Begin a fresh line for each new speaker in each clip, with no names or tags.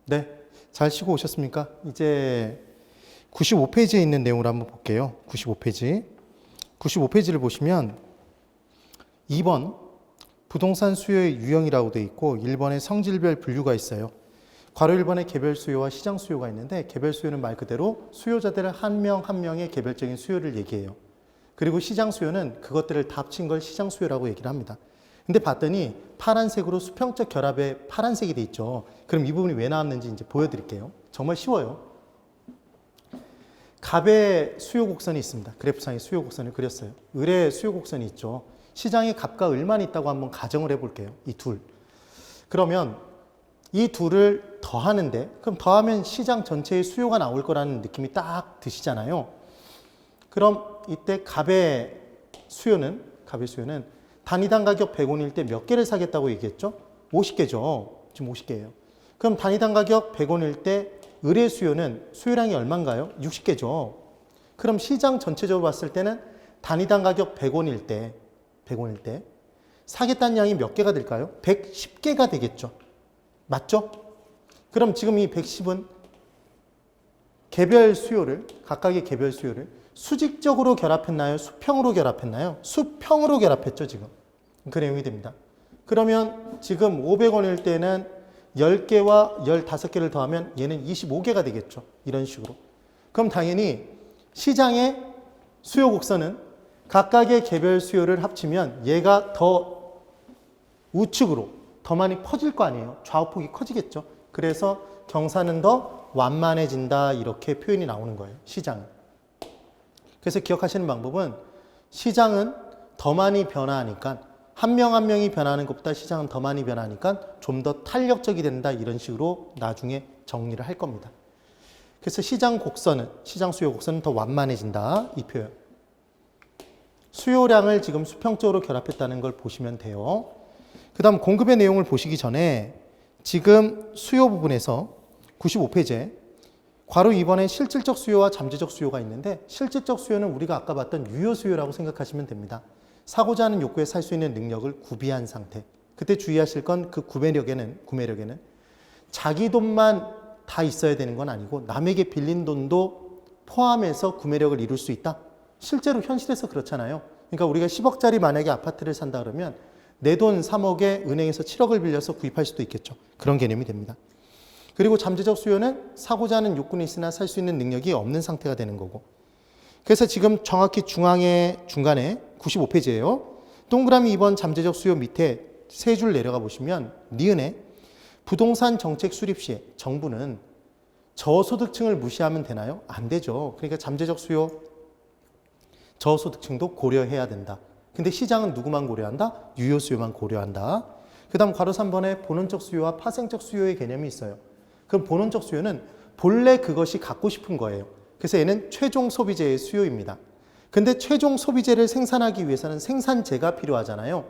네, 잘 쉬고 오셨습니까? 이제 95페이지에 있는 내용을 한번 볼게요. 95페이지. 95페이지를 보시면 2번 부동산 수요의 유형이라고 되어 있고 1번에 성질별 분류가 있어요. 괄호 1번에 개별 수요와 시장 수요가 있는데 개별 수요는 말 그대로 수요자들 한 명 한 명의 개별적인 수요를 얘기해요. 그리고 시장 수요는 그것들을 다 합친 걸 시장 수요라고 얘기를 합니다. 근데 봤더니 파란색으로 수평적 결합에 파란색이 돼 있죠. 그럼 이 부분이 왜 나왔는지 이제 보여드릴게요. 정말 쉬워요. 갑의 수요 곡선이 있습니다. 그래프상에 수요 곡선을 그렸어요. 을의 수요 곡선이 있죠. 시장에 갑과 을만 있다고 한번 가정을 해볼게요. 이 둘. 그러면 이 둘을 더하는데 그럼 더하면 시장 전체의 수요가 나올 거라는 느낌이 딱 드시잖아요. 그럼 이때 갑의 수요는 단위당 가격 100원일 때 몇 개를 사겠다고 얘기했죠? 50개죠. 지금 50개예요. 그럼 단위당 가격 100원일 때 을의 수요는 수요량이 얼마인가요? 60개죠. 그럼 시장 전체적으로 봤을 때는 단위당 가격 100원일 때 사겠다는 양이 몇 개가 될까요? 110개가 되겠죠. 맞죠? 그럼 지금 이 110은 각각의 개별 수요를 수직적으로 결합했나요? 수평으로 결합했나요? 수평으로 결합했죠, 지금. 그 내용이 됩니다. 그러면 지금 500원일 때는 10개와 15개를 더하면 얘는 25개가 되겠죠. 이런 식으로. 그럼 당연히 시장의 수요 곡선은 각각의 개별 수요를 합치면 얘가 더 우측으로 더 많이 퍼질 거 아니에요. 좌우폭이 커지겠죠. 그래서 경사는 더 완만해진다 이렇게 표현이 나오는 거예요. 시장은. 그래서 기억하시는 방법은 시장은 더 많이 변화하니까 한 명 한 명이 변하는 것보다 시장은 더 많이 변하니까 좀 더 탄력적이 된다 이런 식으로 나중에 정리를 할 겁니다. 그래서 시장 수요 곡선은 더 완만해진다 이 표현. 수요량을 지금 수평적으로 결합했다는 걸 보시면 돼요. 그 다음 공급의 내용을 보시기 전에 지금 수요 부분에서 95페이지에 괄호 2번에 실질적 수요와 잠재적 수요가 있는데 실질적 수요는 우리가 아까 봤던 유효 수요라고 생각하시면 됩니다. 사고자 하는 욕구에 살 수 있는 능력을 구비한 상태. 그때 주의하실 건 그 구매력에는 자기 돈만 다 있어야 되는 건 아니고 남에게 빌린 돈도 포함해서 구매력을 이룰 수 있다. 실제로 현실에서 그렇잖아요. 그러니까 우리가 10억짜리 만약에 아파트를 산다 그러면 내 돈 3억에 은행에서 7억을 빌려서 구입할 수도 있겠죠. 그런 개념이 됩니다. 그리고 잠재적 수요는 사고자 하는 욕구는 있으나 살 수 있는 능력이 없는 상태가 되는 거고. 그래서 지금 정확히 중간에 95페이지예요. 동그라미 2번 잠재적 수요 밑에 세 줄 내려가 보시면 니은에 부동산 정책 수립 시에 정부는 저소득층을 무시하면 되나요? 안 되죠. 그러니까 잠재적 수요, 저소득층도 고려해야 된다. 근데 시장은 누구만 고려한다? 유효 수요만 고려한다. 그 다음 괄호 3번에 본원적 수요와 파생적 수요의 개념이 있어요. 그럼 본원적 수요는 본래 그것이 갖고 싶은 거예요. 그래서 얘는 최종 소비재의 수요입니다. 근데 최종 소비재를 생산하기 위해서는 생산재가 필요하잖아요.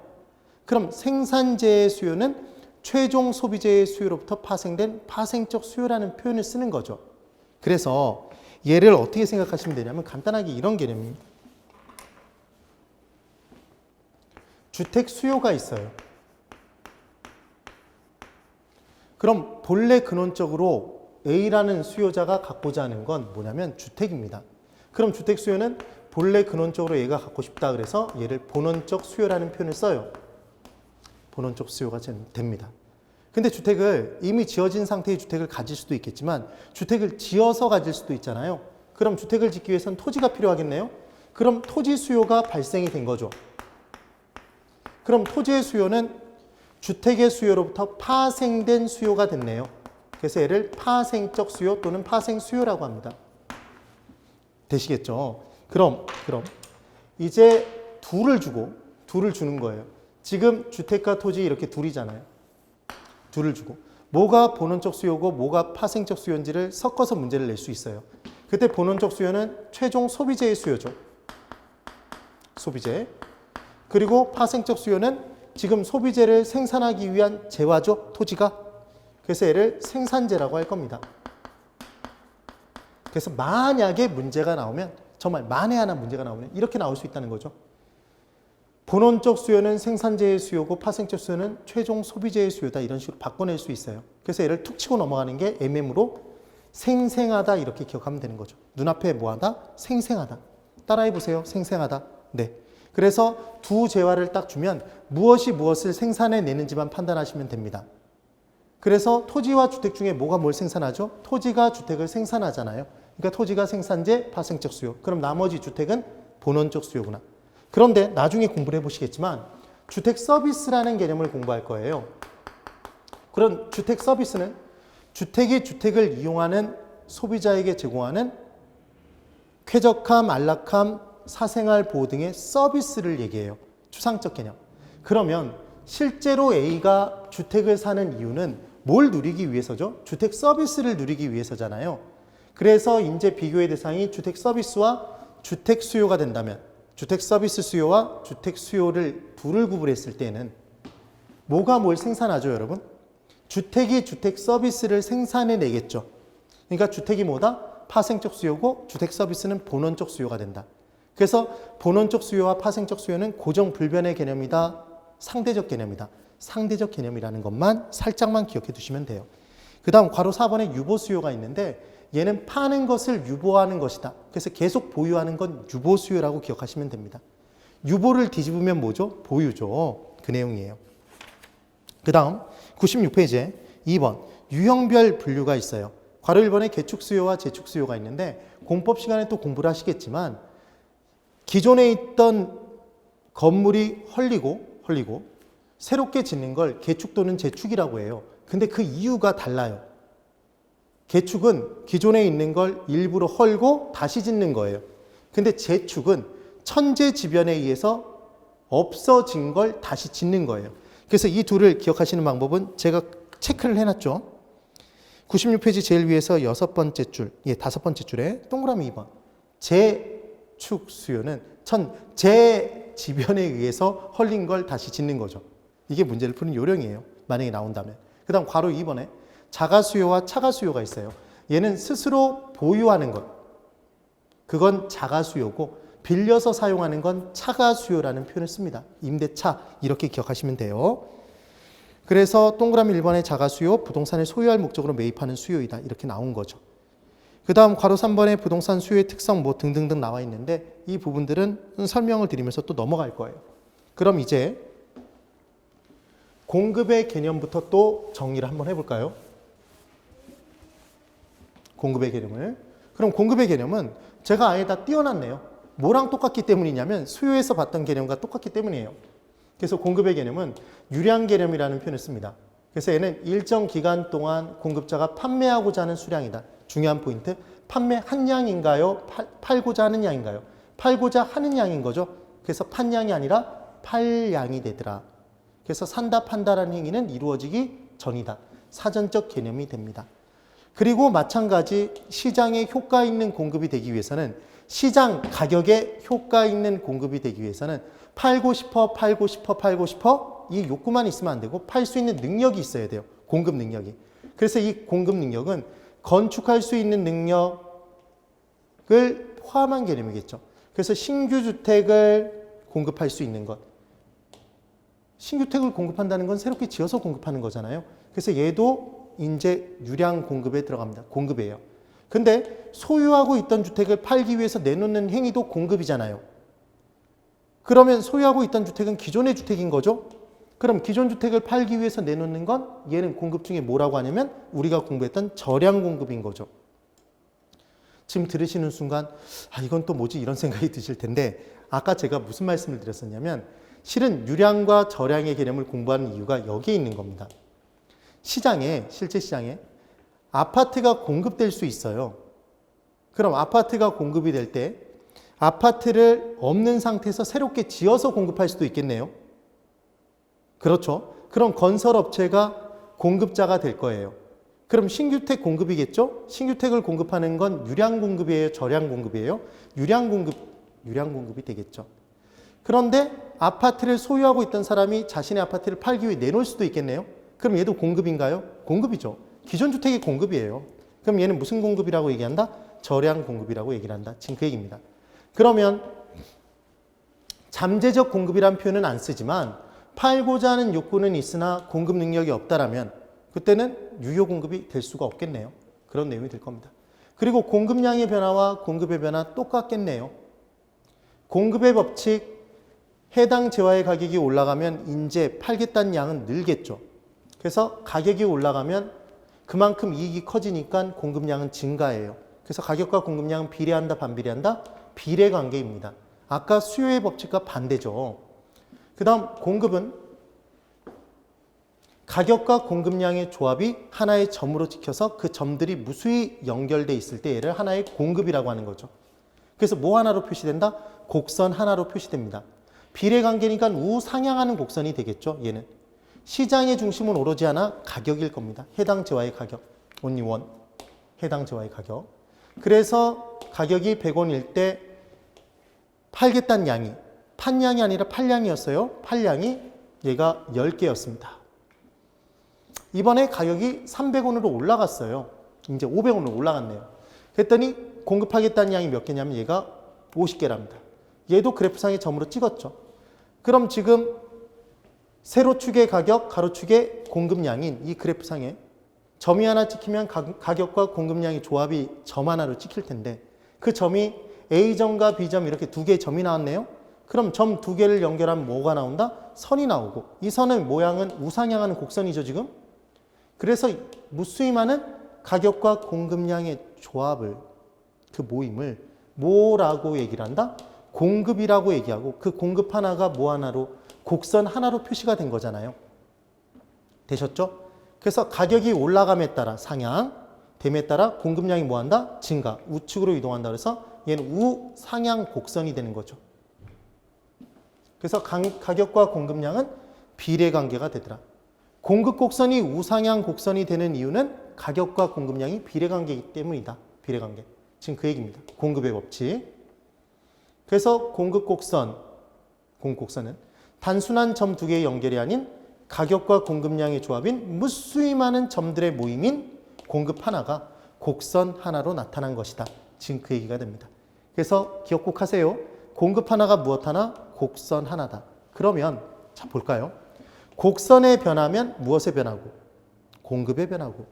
그럼 생산재의 수요는 최종 소비재의 수요로부터 파생된 파생적 수요라는 표현을 쓰는 거죠. 그래서 얘를 어떻게 생각하시면 되냐면 간단하게 이런 개념입니다. 주택 수요가 있어요. 그럼 본래 근원적으로 A라는 수요자가 갖고자 하는 건 뭐냐면 주택입니다. 그럼 주택 수요는 본래 근원적으로 얘가 갖고 싶다 그래서 얘를 본원적 수요라는 표현을 써요. 본원적 수요가 됩니다. 근데 주택을 이미 지어진 상태의 주택을 가질 수도 있겠지만 주택을 지어서 가질 수도 있잖아요. 그럼 주택을 짓기 위해서는 토지가 필요하겠네요. 그럼 토지 수요가 발생이 된 거죠. 그럼 토지의 수요는 주택의 수요로부터 파생된 수요가 됐네요. 그래서 얘를 파생적 수요 또는 파생 수요라고 합니다. 되시겠죠? 그럼 이제 둘을 주는 거예요. 지금 주택과 토지 이렇게 둘이잖아요. 둘을 주고 뭐가 본원적 수요고 뭐가 파생적 수요인지를 섞어서 문제를 낼 수 있어요. 그때 본원적 수요는 최종 소비재의 수요죠. 소비재. 그리고 파생적 수요는 지금 소비재를 생산하기 위한 재화죠. 토지가. 그래서 얘를 생산재라고 할 겁니다. 그래서 만약에 문제가 나오면 정말 만에 하나 문제가 나오면 이렇게 나올 수 있다는 거죠. 본원적 수요는 생산자의 수요고 파생적 수요는 최종 소비자의 수요다. 이런 식으로 바꿔낼 수 있어요. 그래서 얘를 툭 치고 넘어가는 게 MM으로 생생하다 이렇게 기억하면 되는 거죠. 눈앞에 뭐하다? 생생하다. 따라해 보세요. 생생하다. 네. 그래서 두 재화를 딱 주면 무엇이 무엇을 생산해내는지만 판단하시면 됩니다. 그래서 토지와 주택 중에 뭐가 뭘 생산하죠? 토지가 주택을 생산하잖아요. 그러니까 토지가 생산재, 파생적 수요. 그럼 나머지 주택은 본원적 수요구나. 그런데 나중에 공부를 해보시겠지만 주택 서비스라는 개념을 공부할 거예요. 그런 주택 서비스는 주택이 주택을 이용하는 소비자에게 제공하는 쾌적함, 안락함, 사생활 보호 등의 서비스를 얘기해요. 추상적 개념. 그러면 실제로 A가 주택을 사는 이유는 뭘 누리기 위해서죠? 주택 서비스를 누리기 위해서잖아요. 그래서 이제 비교의 대상이 주택 서비스와 주택 수요가 된다면 주택 서비스 수요와 주택 수요를 둘을 구분했을 때는 뭐가 뭘 생산하죠, 여러분? 주택이 주택 서비스를 생산해내겠죠. 그러니까 주택이 뭐다? 파생적 수요고 주택 서비스는 본원적 수요가 된다. 그래서 본원적 수요와 파생적 수요는 고정불변의 개념이다. 상대적 개념이다. 상대적 개념이라는 것만 살짝만 기억해 두시면 돼요. 그 다음 괄호 4번에 유보 수요가 있는데 얘는 파는 것을 유보하는 것이다. 그래서 계속 보유하는 건 유보 수요라고 기억하시면 됩니다. 유보를 뒤집으면 뭐죠? 보유죠. 그 내용이에요. 그 다음 96페이지에 2번 유형별 분류가 있어요. 괄호 1번에 개축 수요와 재축 수요가 있는데 공법 시간에 또 공부를 하시겠지만 기존에 있던 건물이 헐리고 새롭게 짓는 걸 개축 또는 재축이라고 해요. 근데 그 이유가 달라요. 개축은 기존에 있는 걸 일부러 헐고 다시 짓는 거예요. 근데 재축은 천재지변에 의해서 없어진 걸 다시 짓는 거예요. 그래서 이 둘을 기억하시는 방법은 제가 체크를 해놨죠. 96페이지 제일 위에서 5번째 줄에 동그라미 2번. 재축 수요는 천재지변에 의해서 헐린 걸 다시 짓는 거죠. 이게 문제를 푸는 요령이에요. 만약에 나온다면. 그 다음 괄호 2번에 자가 수요와 차가 수요가 있어요. 얘는 스스로 보유하는 것. 그건 자가 수요고 빌려서 사용하는 건 차가 수요라는 표현을 씁니다. 임대차 이렇게 기억하시면 돼요. 그래서 동그라미 1번의 자가 수요, 부동산을 소유할 목적으로 매입하는 수요이다. 이렇게 나온 거죠. 그 다음 괄호 3번에 부동산 수요의 특성 뭐 등등등 나와 있는데 이 부분들은 설명을 드리면서 또 넘어갈 거예요. 그럼 이제 공급의 개념부터 또 정리를 한번 해볼까요? 공급의 개념을. 그럼 공급의 개념은 제가 아예 다 띄워놨네요. 뭐랑 똑같기 때문이냐면 수요에서 봤던 개념과 똑같기 때문이에요. 그래서 공급의 개념은 유량 개념이라는 표현을 씁니다. 그래서 얘는 일정 기간 동안 공급자가 판매하고자 하는 수량이다. 중요한 포인트. 판매한 양인가요? 팔고자 하는 양인가요? 팔고자 하는 양인 거죠. 그래서 판 양이 아니라 팔 양이 되더라. 그래서 산다 판다라는 행위는 이루어지기 전이다. 사전적 개념이 됩니다. 그리고 마찬가지 시장에 효과 있는 공급이 되기 위해서는 시장 가격에 효과 있는 공급이 되기 위해서는 팔고 싶어 이 욕구만 있으면 안 되고 팔 수 있는 능력이 있어야 돼요. 공급 능력이. 그래서 이 공급 능력은 건축할 수 있는 능력을 포함한 개념이겠죠. 그래서 신규 주택을 공급할 수 있는 것. 신주택을 공급한다는 건 새롭게 지어서 공급하는 거잖아요. 그래서 얘도 이제 유량 공급에 들어갑니다. 공급이에요. 근데 소유하고 있던 주택을 팔기 위해서 내놓는 행위도 공급이잖아요. 그러면 소유하고 있던 주택은 기존의 주택인 거죠. 그럼 기존 주택을 팔기 위해서 내놓는 건 얘는 공급 중에 뭐라고 하냐면 우리가 공부했던 저량 공급인 거죠. 지금 들으시는 순간 이건 또 뭐지 이런 생각이 드실 텐데 아까 제가 무슨 말씀을 드렸었냐면 실은 유량과 저량의 개념을 공부하는 이유가 여기에 있는 겁니다. 실제 시장에 아파트가 공급될 수 있어요. 그럼 아파트가 공급이 될 때 아파트를 없는 상태에서 새롭게 지어서 공급할 수도 있겠네요. 그렇죠. 그럼 건설업체가 공급자가 될 거예요. 그럼 신규택 공급이겠죠? 신규택을 공급하는 건 유량 공급이에요? 저량 공급이에요? 유량 공급이 되겠죠. 그런데 아파트를 소유하고 있던 사람이 자신의 아파트를 팔기 위해 내놓을 수도 있겠네요. 그럼 얘도 공급인가요? 공급이죠. 기존 주택이 공급이에요. 그럼 얘는 무슨 공급이라고 얘기한다? 저량 공급이라고 얘기를 한다. 지금 그 얘기입니다. 그러면 잠재적 공급이란 표현은 안 쓰지만 팔고자 하는 욕구는 있으나 공급 능력이 없다라면 그때는 유효 공급이 될 수가 없겠네요. 그런 내용이 될 겁니다. 그리고 공급량의 변화와 공급의 변화 똑같겠네요. 공급의 법칙, 해당 재화의 가격이 올라가면 이제 팔겠다는 양은 늘겠죠. 그래서 가격이 올라가면 그만큼 이익이 커지니까 공급량은 증가해요. 그래서 가격과 공급량은 비례한다, 반비례한다? 비례 관계입니다. 아까 수요의 법칙과 반대죠. 그 다음 공급은 가격과 공급량의 조합이 하나의 점으로 찍혀서 그 점들이 무수히 연결돼 있을 때 얘를 하나의 공급이라고 하는 거죠. 그래서 뭐 하나로 표시된다? 곡선 하나로 표시됩니다. 비례관계니까 우상향하는 곡선이 되겠죠. 얘는 시장의 중심은 오로지 하나 가격일 겁니다. 해당 재화의 가격, only one, 해당 재화의 가격. 그래서 가격이 100원일 때 팔겠다는 양이 판량이 아니라 팔량이었어요. 팔량이 얘가 10개였습니다. 이번에 가격이 300원으로 올라갔어요. 이제 500원으로 올라갔네요. 그랬더니 공급하겠다는 양이 몇 개냐면 얘가 50개랍니다. 얘도 그래프상의 점으로 찍었죠. 그럼 지금 세로축의 가격, 가로축의 공급량인 이 그래프상에 점이 하나 찍히면 가격과 공급량의 조합이 점 하나로 찍힐 텐데 그 점이 A점과 B점 이렇게 두 개의 점이 나왔네요. 그럼 점 두 개를 연결하면 뭐가 나온다? 선이 나오고 이 선의 모양은 우상향하는 곡선이죠 지금. 그래서 무수히 많은 가격과 공급량의 조합을 그 모임을 뭐라고 얘기를 한다? 공급이라고 얘기하고 그 공급 하나가 뭐 하나로 곡선 하나로 표시가 된 거잖아요. 되셨죠? 그래서 가격이 올라감에 따라 상향, 됨에 따라 공급량이 뭐 한다? 증가, 우측으로 이동한다. 그래서 얘는 우상향 곡선이 되는 거죠. 그래서 가격과 공급량은 비례관계가 되더라. 공급 곡선이 우상향 곡선이 되는 이유는 가격과 공급량이 비례관계이기 때문이다. 비례관계. 지금 그 얘기입니다. 공급의 법칙. 그래서 공급 곡선은 단순한 점 두 개의 연결이 아닌 가격과 공급량의 조합인 무수히 많은 점들의 모임인 공급 하나가 곡선 하나로 나타난 것이다. 지금 그 얘기가 됩니다. 그래서 기억 꼭 하세요. 공급 하나가 무엇 하나? 곡선 하나다. 그러면 자 볼까요? 곡선의 변화면 무엇의 변화고? 공급의 변화고.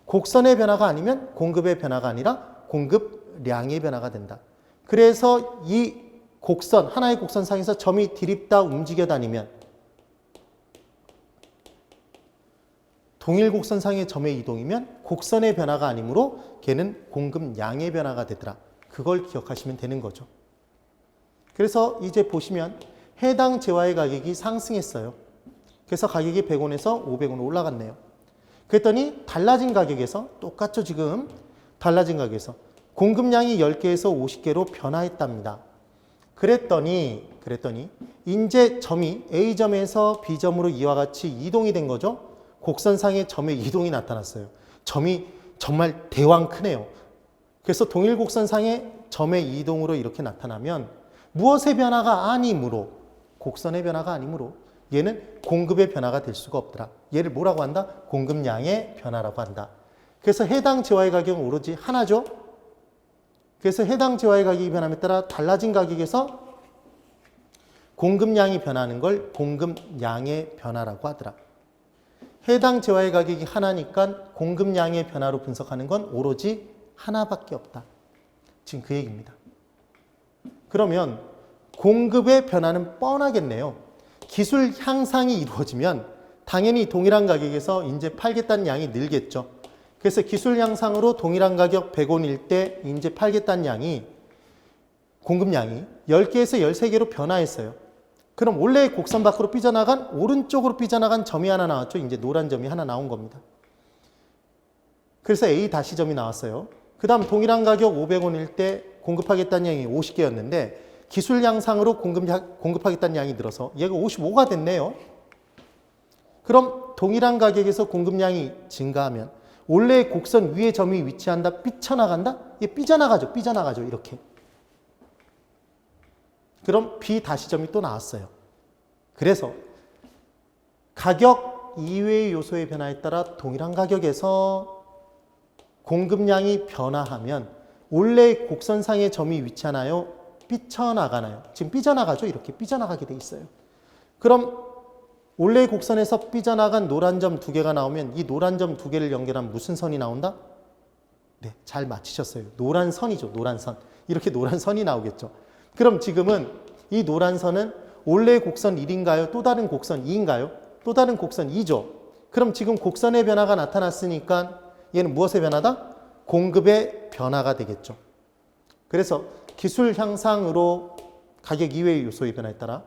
곡선의 변화가 아니면 공급의 변화가 아니라 공급량의 변화가 된다. 그래서 이 곡선, 하나의 곡선상에서 점이 디립다 움직여 다니면 동일 곡선상의 점의 이동이면 곡선의 변화가 아니므로 걔는 공급량의 변화가 되더라. 그걸 기억하시면 되는 거죠. 그래서 이제 보시면 해당 재화의 가격이 상승했어요. 그래서 가격이 100원에서 500원으로 올라갔네요. 그랬더니 달라진 가격에서 똑같죠 지금. 달라진 가격에서 공급량이 10개에서 50개로 변화했답니다. 그랬더니 이제 점이 A점에서 B점으로 이와 같이 이동이 된 거죠. 곡선상의 점의 이동이 나타났어요. 점이 정말 대왕 크네요. 그래서 동일 곡선상의 점의 이동으로 이렇게 나타나면 무엇의 변화가 아니므로 곡선의 변화가 아니므로 얘는 공급의 변화가 될 수가 없더라. 얘를 뭐라고 한다? 공급량의 변화라고 한다. 그래서 해당 재화의 가격은 오로지 하나죠. 그래서 해당 재화의 가격이 변함에 따라 달라진 가격에서 공급량이 변하는 걸 공급량의 변화라고 하더라. 해당 재화의 가격이 하나니까 공급량의 변화로 분석하는 건 오로지 하나밖에 없다. 지금 그 얘기입니다. 그러면 공급의 변화는 뻔하겠네요. 기술 향상이 이루어지면 당연히 동일한 가격에서 이제 팔겠다는 양이 늘겠죠. 그래서 기술 향상으로 동일한 가격 100원일 때 이제 팔겠다는 양이 공급량이 10개에서 13개로 변화했어요. 그럼 원래 곡선 밖으로 삐져나간 오른쪽으로 삐져나간 점이 하나 나왔죠. 이제 노란 점이 하나 나온 겁니다. 그래서 A 다시 점이 나왔어요. 그 다음 동일한 가격 500원일 때 공급하겠다는 양이 50개였는데 기술 향상으로 공급하겠다는 양이 늘어서 얘가 55가 됐네요. 그럼 동일한 가격에서 공급량이 증가하면 원래 곡선 위에 점이 위치한다, 삐쳐나간다? 얘 삐져나가죠. 이렇게. 그럼 B 다시 점이 또 나왔어요. 그래서 가격 이외의 요소의 변화에 따라 동일한 가격에서 공급량이 변화하면 원래 곡선상의 점이 위치하나요? 삐쳐나가나요? 지금 삐져나가죠? 이렇게 삐져나가게 돼 있어요. 그럼 원래 곡선에서 삐져나간 노란 점 두 개가 나오면 이 노란 점 두 개를 연결한 무슨 선이 나온다? 네, 잘 맞히셨어요. 노란 선이죠. 노란 선. 이렇게 노란 선이 나오겠죠. 그럼 지금은 이 노란 선은 원래 곡선 1인가요? 또 다른 곡선 2인가요? 또 다른 곡선 2죠. 그럼 지금 곡선의 변화가 나타났으니까 얘는 무엇의 변화다? 공급의 변화가 되겠죠. 그래서 기술 향상으로 가격 이외의 요소의 변화에 따라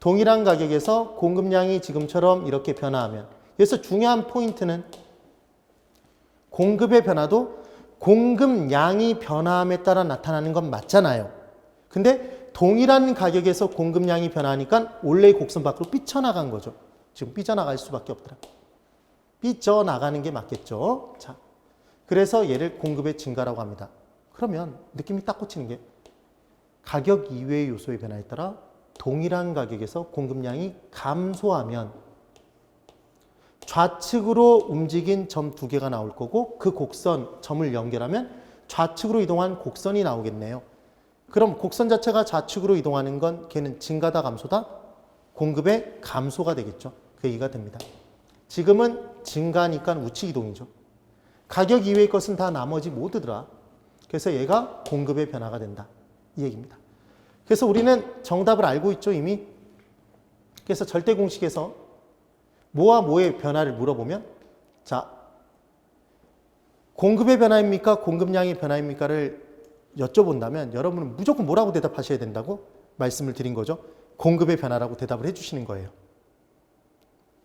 동일한 가격에서 공급량이 지금처럼 이렇게 변화하면, 여기서 중요한 포인트는 공급의 변화도 공급량이 변화함에 따라 나타나는 건 맞잖아요. 근데 동일한 가격에서 공급량이 변화하니까 원래 곡선 밖으로 삐쳐나간 거죠. 지금 삐져나갈 수밖에 없더라. 삐져나가는 게 맞겠죠. 자, 그래서 얘를 공급의 증가라고 합니다. 그러면 느낌이 딱 꽂히는 게 가격 이외의 요소의 변화에 따라 동일한 가격에서 공급량이 감소하면 좌측으로 움직인 점 두 개가 나올 거고 그 곡선, 점을 연결하면 좌측으로 이동한 곡선이 나오겠네요. 그럼 곡선 자체가 좌측으로 이동하는 건 걔는 증가다 감소다? 공급의 감소가 되겠죠. 그 얘기가 됩니다. 지금은 증가니까 우측 이동이죠. 가격 이외의 것은 다 나머지 모두더라. 그래서 얘가 공급의 변화가 된다. 이 얘기입니다. 그래서 우리는 정답을 알고 있죠, 이미. 그래서 절대 공식에서 뭐와 뭐의 변화를 물어보면, 자, 공급의 변화입니까? 공급량의 변화입니까?를 여쭤본다면 여러분은 무조건 뭐라고 대답하셔야 된다고 말씀을 드린 거죠. 공급의 변화라고 대답을 해주시는 거예요.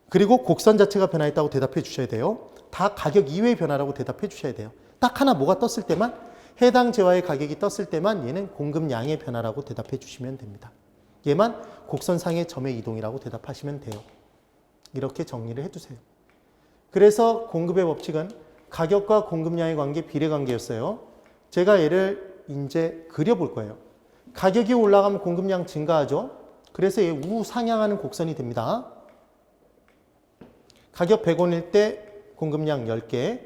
그리고 곡선 자체가 변화했다고 대답해 주셔야 돼요. 다 가격 이외의 변화라고 대답해 주셔야 돼요. 딱 하나 뭐가 떴을 때만, 해당 재화의 가격이 떴을 때만 얘는 공급량의 변화라고 대답해 주시면 됩니다. 얘만 곡선상의 점의 이동이라고 대답하시면 돼요. 이렇게 정리를 해두세요. 그래서 공급의 법칙은 가격과 공급량의 관계 비례관계였어요. 제가 얘를 이제 그려볼 거예요. 가격이 올라가면 공급량 증가하죠. 그래서 얘 우상향하는 곡선이 됩니다. 가격 100원일 때 공급량 10개,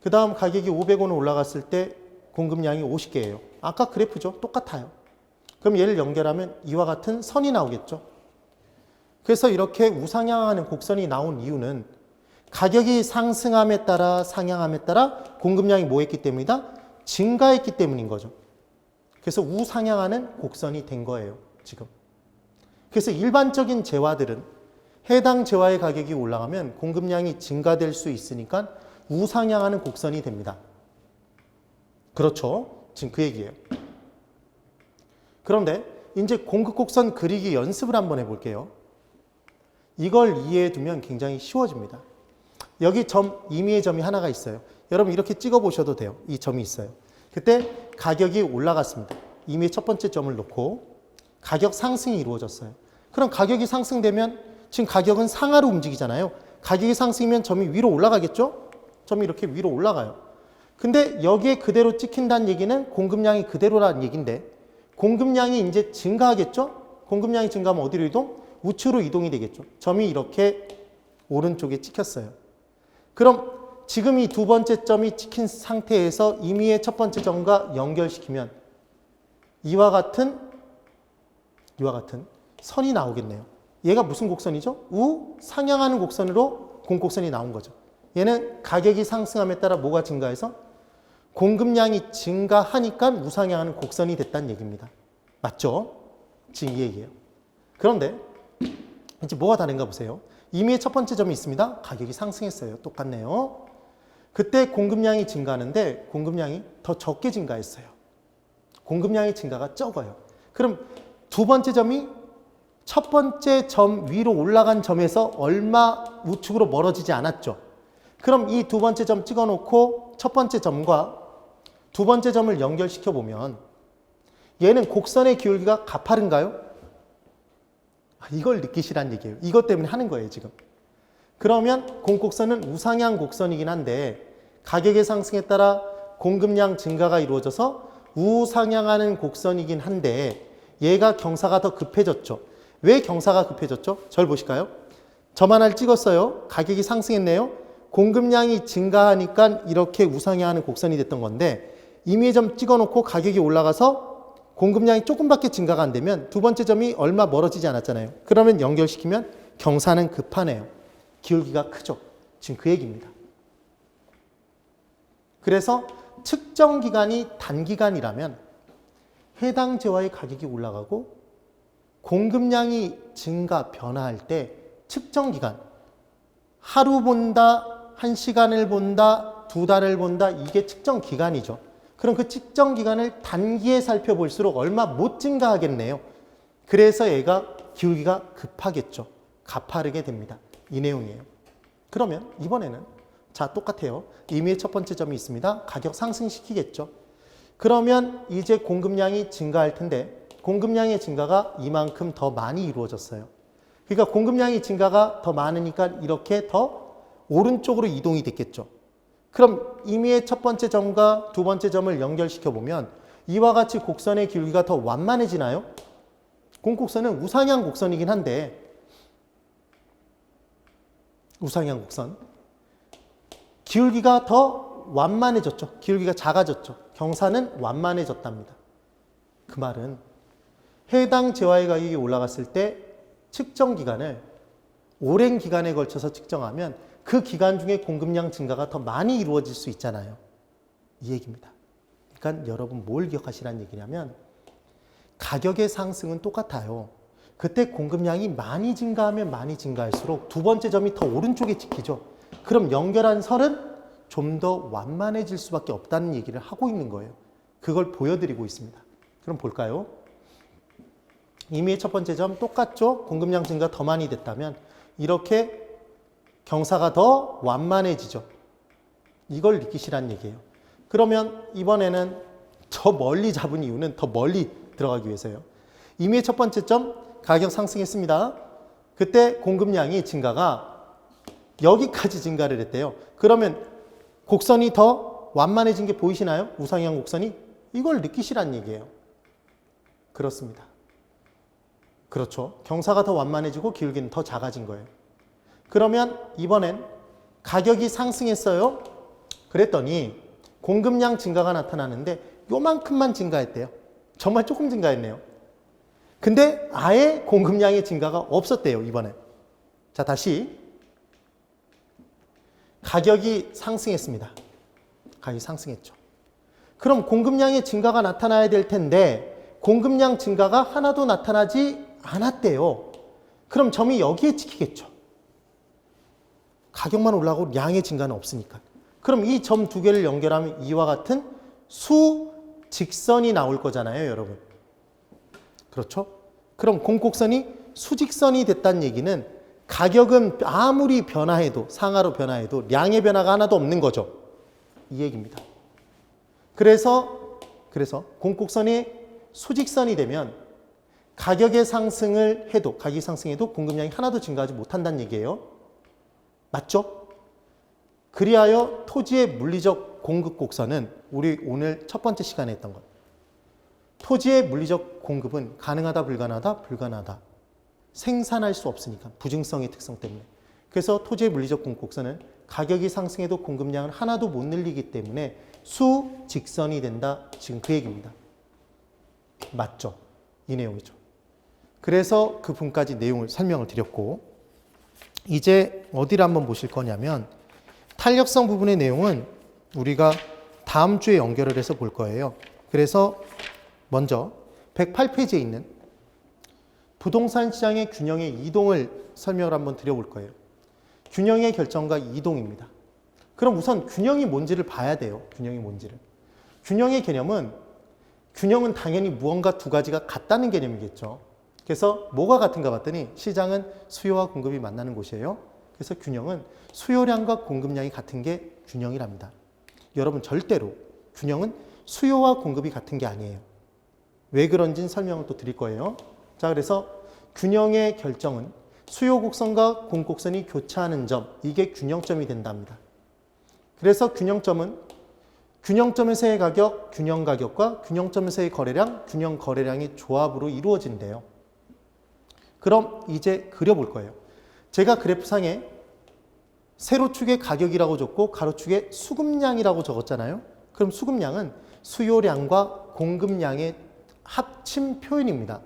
그 다음 가격이 500원 올라갔을 때 공급량이 50개예요. 아까 그래프죠? 똑같아요. 그럼 얘를 연결하면 이와 같은 선이 나오겠죠. 그래서 이렇게 우상향하는 곡선이 나온 이유는 가격이 상승함에 따라 상향함에 따라 공급량이 뭐 했기 때문이다? 증가했기 때문인 거죠. 그래서 우상향하는 곡선이 된 거예요, 지금. 그래서 일반적인 재화들은 해당 재화의 가격이 올라가면 공급량이 증가될 수 있으니까 우상향하는 곡선이 됩니다. 그렇죠? 지금 그 얘기예요. 그런데 이제 공급 곡선 그리기 연습을 한번 해볼게요. 이걸 이해해 두면 굉장히 쉬워집니다. 여기 점, 임의의 점이 하나가 있어요. 여러분 이렇게 찍어 보셔도 돼요. 이 점이 있어요. 그때 가격이 올라갔습니다. 임의의 첫 번째 점을 놓고 가격 상승이 이루어졌어요. 그럼 가격이 상승되면 지금 가격은 상하로 움직이잖아요. 가격이 상승이면 점이 위로 올라가겠죠? 점이 이렇게 위로 올라가요. 근데 여기에 그대로 찍힌다는 얘기는 공급량이 그대로라는 얘기인데 공급량이 이제 증가하겠죠? 공급량이 증가하면 어디로 이동? 우측으로 이동이 되겠죠. 점이 이렇게 오른쪽에 찍혔어요. 그럼 지금 이 두 번째 점이 찍힌 상태에서 임의의 첫 번째 점과 연결시키면 이와 같은 선이 나오겠네요. 얘가 무슨 곡선이죠? 우상향하는 곡선으로 공곡선이 나온 거죠. 얘는 가격이 상승함에 따라 뭐가 증가해서 공급량이 증가하니까 우상향하는 곡선이 됐다는 얘기입니다. 맞죠? 지금 이 얘기예요. 그런데 이제 뭐가 다른가 보세요. 임의의 첫 번째 점이 있습니다. 가격이 상승했어요. 똑같네요. 그때 공급량이 증가하는데 공급량이 더 적게 증가했어요. 공급량의 증가가 적어요. 그럼 두 번째 점이 첫 번째 점 위로 올라간 점에서 얼마 우측으로 멀어지지 않았죠. 그럼 이 두 번째 점 찍어놓고 첫 번째 점과 두 번째 점을 연결시켜 보면 얘는 곡선의 기울기가 가파른가요? 이걸 느끼시란 얘기예요. 이것 때문에 하는 거예요, 지금. 그러면 공곡선은 우상향 곡선이긴 한데 가격의 상승에 따라 공급량 증가가 이루어져서 우상향하는 곡선이긴 한데 얘가 경사가 더 급해졌죠. 왜 경사가 급해졌죠? 절 보실까요? 점 하나를 찍었어요. 가격이 상승했네요. 공급량이 증가하니까 이렇게 우상향하는 곡선이 됐던 건데 임의의 점 찍어놓고 가격이 올라가서 공급량이 조금밖에 증가가 안 되면 두 번째 점이 얼마 멀어지지 않았잖아요. 그러면 연결시키면 경사는 급하네요. 기울기가 크죠. 지금 그 얘기입니다. 그래서 측정 기간이 단기간이라면 해당 재화의 가격이 올라가고 공급량이 증가, 변화할 때 측정 기간, 하루 본다, 1시간을 본다, 2달을 본다, 이게 측정 기간이죠. 그럼 그 측정 기간을 단기에 살펴볼수록 얼마 못 증가하겠네요. 그래서 얘가 기울기가 급하겠죠. 가파르게 됩니다. 이 내용이에요. 그러면 이번에는 자, 똑같아요. 임의의 첫 번째 점이 있습니다. 가격 상승시키겠죠. 그러면 이제 공급량이 증가할 텐데 공급량의 증가가 이만큼 더 많이 이루어졌어요. 그러니까 공급량이 증가가 더 많으니까 이렇게 더 오른쪽으로 이동이 됐겠죠. 그럼 임의의 첫 번째 점과 두 번째 점을 연결시켜 보면 이와 같이 곡선의 기울기가 더 완만해지나요? 공곡선은 우상향 곡선이긴 한데 우상향 곡선 기울기가 더 완만해졌죠. 기울기가 작아졌죠. 경사는 완만해졌답니다. 그 말은 해당 재화의 가격이 올라갔을 때 측정 기간을 오랜 기간에 걸쳐서 측정하면 그 기간 중에 공급량 증가가 더 많이 이루어질 수 있잖아요. 이 얘기입니다. 그러니까 여러분 뭘 기억하시라는 얘기냐면 가격의 상승은 똑같아요. 그때 공급량이 많이 증가하면 많이 증가할수록 두 번째 점이 더 오른쪽에 찍히죠. 그럼 연결한 설은 좀 더 완만해질 수밖에 없다는 얘기를 하고 있는 거예요. 그걸 보여드리고 있습니다. 그럼 볼까요? 임의의 첫 번째 점 똑같죠? 공급량 증가 더 많이 됐다면 이렇게 경사가 더 완만해지죠. 이걸 느끼시란 얘기예요. 그러면 이번에는 저 멀리 잡은 이유는 더 멀리 들어가기 위해서요. 임의의 첫 번째 점 가격 상승했습니다. 그때 공급량이 증가가 여기까지 증가를 했대요. 그러면 곡선이 더 완만해진 게 보이시나요? 우상향 곡선이? 이걸 느끼시란 얘기예요. 그렇습니다. 그렇죠. 경사가 더 완만해지고 기울기는 더 작아진 거예요. 그러면 이번엔 가격이 상승했어요. 그랬더니 공급량 증가가 나타나는데 요만큼만 증가했대요. 정말 조금 증가했네요. 근데 아예 공급량의 증가가 없었대요. 이번엔. 자, 다시 가격이 상승했습니다. 가격이 상승했죠. 그럼 공급량의 증가가 나타나야 될 텐데 공급량 증가가 하나도 나타나지 않았대요. 그럼 점이 여기에 찍히겠죠. 가격만 올라가고 양의 증가는 없으니까. 그럼 이 점 두 개를 연결하면 이와 같은 수직선이 나올 거잖아요, 여러분. 그렇죠? 그럼 공곡선이 수직선이 됐다는 얘기는 가격은 아무리 변화해도 상하로 변화해도 양의 변화가 하나도 없는 거죠. 이 얘기입니다. 그래서 공곡선이 수직선이 되면 가격의 상승을 해도 가격이 상승해도 공급량이 하나도 증가하지 못한다는 얘기예요. 맞죠? 그리하여 토지의 물리적 공급 곡선은 우리 오늘 첫 번째 시간에 했던 것. 토지의 물리적 공급은 가능하다, 불가능하다, 불가능하다. 생산할 수 없으니까 부증성의 특성 때문에. 그래서 토지의 물리적 공급 곡선은 가격이 상승해도 공급량을 하나도 못 늘리기 때문에 수직선이 된다. 지금 그 얘기입니다. 맞죠? 이 내용이죠. 그래서 그 부분까지 내용을 설명을 드렸고 이제 어디를 한번 보실 거냐면 탄력성 부분의 내용은 우리가 다음 주에 연결을 해서 볼 거예요. 그래서 먼저 108페이지에 있는 부동산 시장의 균형의 이동을 설명을 한번 드려볼 거예요. 균형의 결정과 이동입니다. 그럼 우선 균형이 뭔지를 봐야 돼요. 균형이 뭔지를. 균형의 개념은 균형은 당연히 무언가 두 가지가 같다는 개념이겠죠. 그래서 뭐가 같은가 봤더니 시장은 수요와 공급이 만나는 곳이에요. 그래서 균형은 수요량과 공급량이 같은 게 균형이랍니다. 여러분 절대로 균형은 수요와 공급이 같은 게 아니에요. 왜 그런지는 설명을 또 드릴 거예요. 자, 그래서 균형의 결정은 수요 곡선과 공 곡선이 교차하는 점, 이게 균형점이 된답니다. 그래서 균형점은 균형점에서의 가격, 균형 가격과 균형점에서의 거래량, 균형 거래량의 조합으로 이루어진대요. 그럼 이제 그려볼 거예요. 제가 그래프상에 세로축에 가격이라고 적고 가로축에 수급량이라고 적었잖아요. 그럼 수급량은 수요량과 공급량의 합침 표현입니다.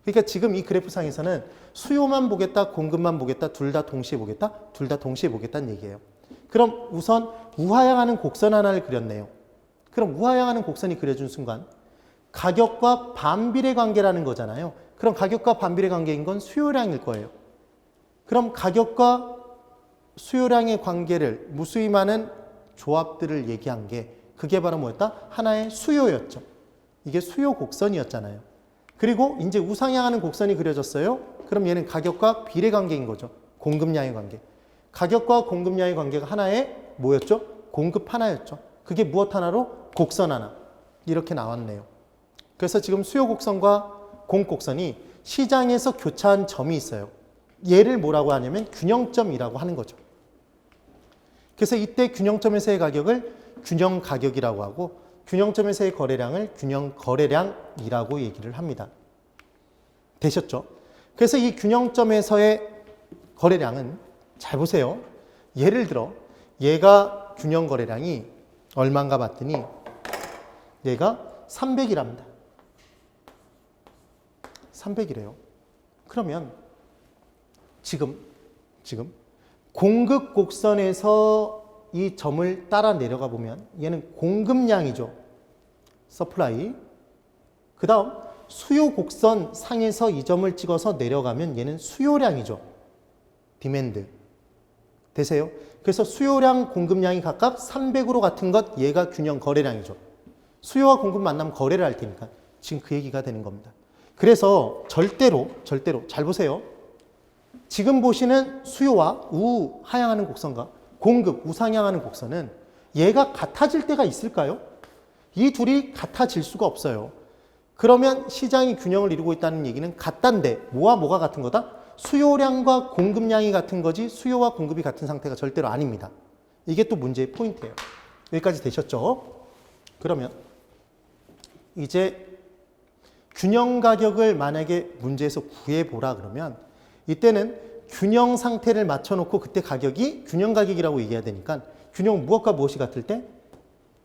그러니까 지금 이 그래프상에서는 수요만 보겠다, 공급만 보겠다, 둘 다 동시에 보겠다, 둘 다 동시에 보겠다는 얘기예요. 그럼 우선 우하향하는 곡선 하나를 그렸네요. 그럼 우하향하는 곡선이 그려준 순간 가격과 반비례 관계라는 거잖아요. 그럼 가격과 반비례 관계인 건 수요량일 거예요. 그럼 가격과 수요량의 관계를 무수히 많은 조합들을 얘기한 게 그게 바로 뭐였다? 하나의 수요였죠. 이게 수요 곡선이었잖아요. 그리고 이제 우상향하는 곡선이 그려졌어요. 그럼 얘는 가격과 비례 관계인 거죠. 공급량의 관계. 가격과 공급량의 관계가 하나의 뭐였죠? 공급 하나였죠. 그게 무엇 하나로? 곡선 하나. 이렇게 나왔네요. 그래서 지금 수요 곡선과 공 곡선이 시장에서 교차한 점이 있어요. 얘를 뭐라고 하냐면 균형점이라고 하는 거죠. 그래서 이때 균형점에서의 가격을 균형 가격이라고 하고 균형점에서의 거래량을 균형 거래량이라고 얘기를 합니다. 되셨죠? 그래서 이 균형점에서의 거래량은 잘 보세요. 예를 들어 얘가 균형 거래량이 얼마인가 봤더니 얘가 300이랍니다. 300이래요. 그러면 지금 공급 곡선에서 이 점을 따라 내려가 보면 얘는 공급량이죠. 서플라이. 그 다음 수요 곡선 상에서 이 점을 찍어서 내려가면 얘는 수요량이죠. 디맨드. 되세요? 그래서 수요량, 공급량이 각각 300으로 같은 것 얘가 균형 거래량이죠. 수요와 공급 만나면 거래를 할 테니까 지금 그 얘기가 되는 겁니다. 그래서 절대로 잘 보세요. 지금 보시는 수요와 우하향하는 곡선과 공급, 우상향하는 곡선은 얘가 같아질 때가 있을까요? 이 둘이 같아질 수가 없어요. 그러면 시장이 균형을 이루고 있다는 얘기는 같단데 뭐와 뭐가 같은 거다? 수요량과 공급량이 같은 거지 수요와 공급이 같은 상태가 절대로 아닙니다. 이게 또 문제의 포인트예요. 여기까지 되셨죠? 그러면 이제 균형 가격을 만약에 문제에서 구해보라 그러면 이때는 균형 상태를 맞춰놓고 그때 가격이 균형 가격이라고 얘기해야 되니까 균형 무엇과 무엇이 같을 때?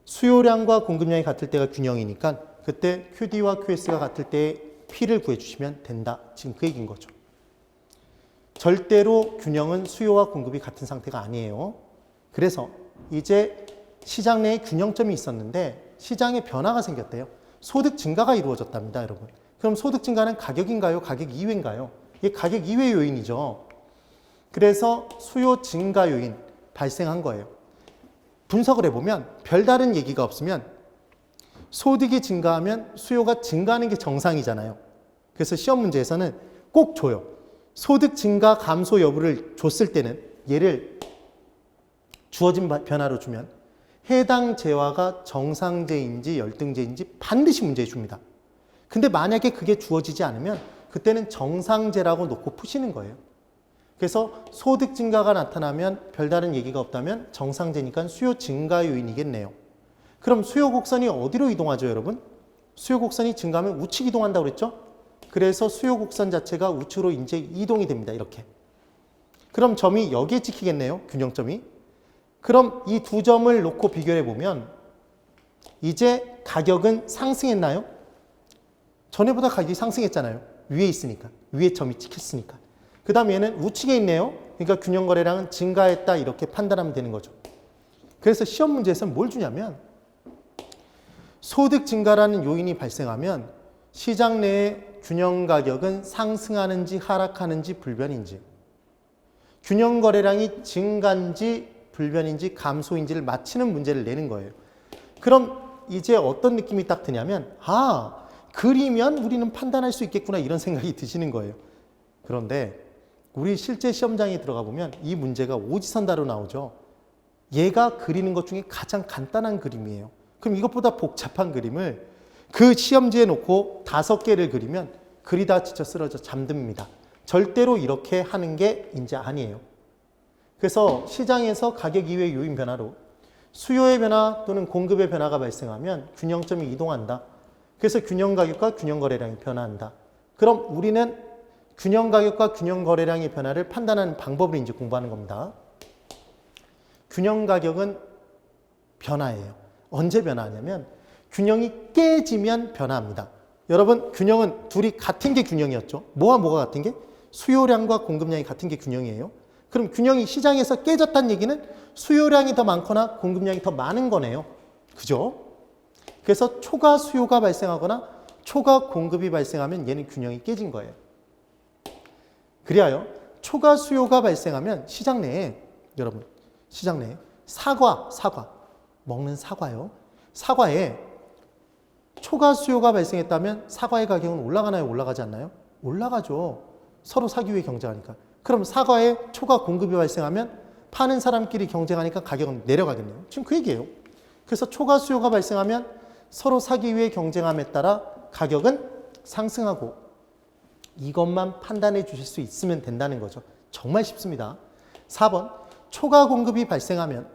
수요량과 공급량이 같을 때가 균형이니까 그때 QD와 QS가 같을 때 P를 구해주시면 된다. 지금 그 얘기인 거죠. 절대로 균형은 수요와 공급이 같은 상태가 아니에요. 그래서 이제 시장 내에 균형점이 있었는데 시장에 변화가 생겼대요. 소득 증가가 이루어졌답니다, 여러분. 그럼 소득 증가는 가격인가요? 가격 이외인가요? 이게 가격 이외 요인이죠. 그래서 수요 증가 요인 발생한 거예요. 분석을 해보면 별다른 얘기가 없으면 소득이 증가하면 수요가 증가하는 게 정상이잖아요. 그래서 시험 문제에서는 꼭 줘요. 소득 증가 감소 여부를 줬을 때는 얘를 주어진 변화로 주면 해당 재화가 정상재인지 열등재인지 반드시 문제에 줍니다. 근데 만약에 그게 주어지지 않으면 그때는 정상재라고 놓고 푸시는 거예요. 그래서 소득 증가가 나타나면 별다른 얘기가 없다면 정상재니까 수요 증가 요인이겠네요. 그럼 수요 곡선이 어디로 이동하죠, 여러분? 수요 곡선이 증가하면 우측 이동한다고 그랬죠? 그래서 수요 곡선 자체가 우측으로 이제 이동이 됩니다. 이렇게. 그럼 점이 여기에 찍히겠네요. 균형점이. 그럼 이 두 점을 놓고 비교해 보면 이제 가격은 상승했나요? 전에보다 가격이 상승했잖아요. 위에 있으니까. 위에 점이 찍혔으니까. 그 다음 얘는 우측에 있네요. 그러니까 균형 거래량은 증가했다 이렇게 판단하면 되는 거죠. 그래서 시험 문제에서는 뭘 주냐면 소득 증가라는 요인이 발생하면 시장 내의 균형 가격은 상승하는지 하락하는지 불변인지 균형 거래량이 증가인지 불변인지 감소인지를 맞히는 문제를 내는 거예요. 그럼 이제 어떤 느낌이 딱 드냐면 그리면 우리는 판단할 수 있겠구나 이런 생각이 드시는 거예요. 그런데 우리 실제 시험장에 들어가 보면 이 문제가 오지선다로 나오죠. 얘가 그리는 것 중에 가장 간단한 그림이에요. 그럼 이것보다 복잡한 그림을 그 시험지에 놓고 5개를 그리면 그리다 지쳐 쓰러져 잠듭니다. 절대로 이렇게 하는 게 이제 아니에요. 그래서 시장에서 가격 이외의 요인 변화로 수요의 변화 또는 공급의 변화가 발생하면 균형점이 이동한다. 그래서 균형 가격과 균형 거래량이 변화한다. 그럼 우리는 균형 가격과 균형 거래량의 변화를 판단하는 방법을 이제 공부하는 겁니다. 균형 가격은 변화예요. 언제 변화하냐면 균형이 깨지면 변화합니다. 여러분 균형은 둘이 같은 게 균형이었죠. 뭐와 뭐가 같은 게? 수요량과 공급량이 같은 게 균형이에요. 그럼 균형이 시장에서 깨졌다는 얘기는 수요량이 더 많거나 공급량이 더 많은 거네요. 그죠? 그래서 초과 수요가 발생하거나 초과 공급이 발생하면 얘는 균형이 깨진 거예요. 그리하여 초과 수요가 발생하면 시장 내에 여러분 시장 내에 사과 먹는 사과요. 사과에 초과 수요가 발생했다면 사과의 가격은 올라가나요? 올라가지 않나요? 올라가죠. 서로 사기 위해 경쟁하니까. 그럼 사과에 초과 공급이 발생하면 파는 사람끼리 경쟁하니까 가격은 내려가겠네요. 지금 그 얘기예요. 그래서 초과 수요가 발생하면 서로 사기 위해 경쟁함에 따라 가격은 상승하고 이것만 판단해 주실 수 있으면 된다는 거죠. 정말 쉽습니다. 4번 초과 공급이 발생하면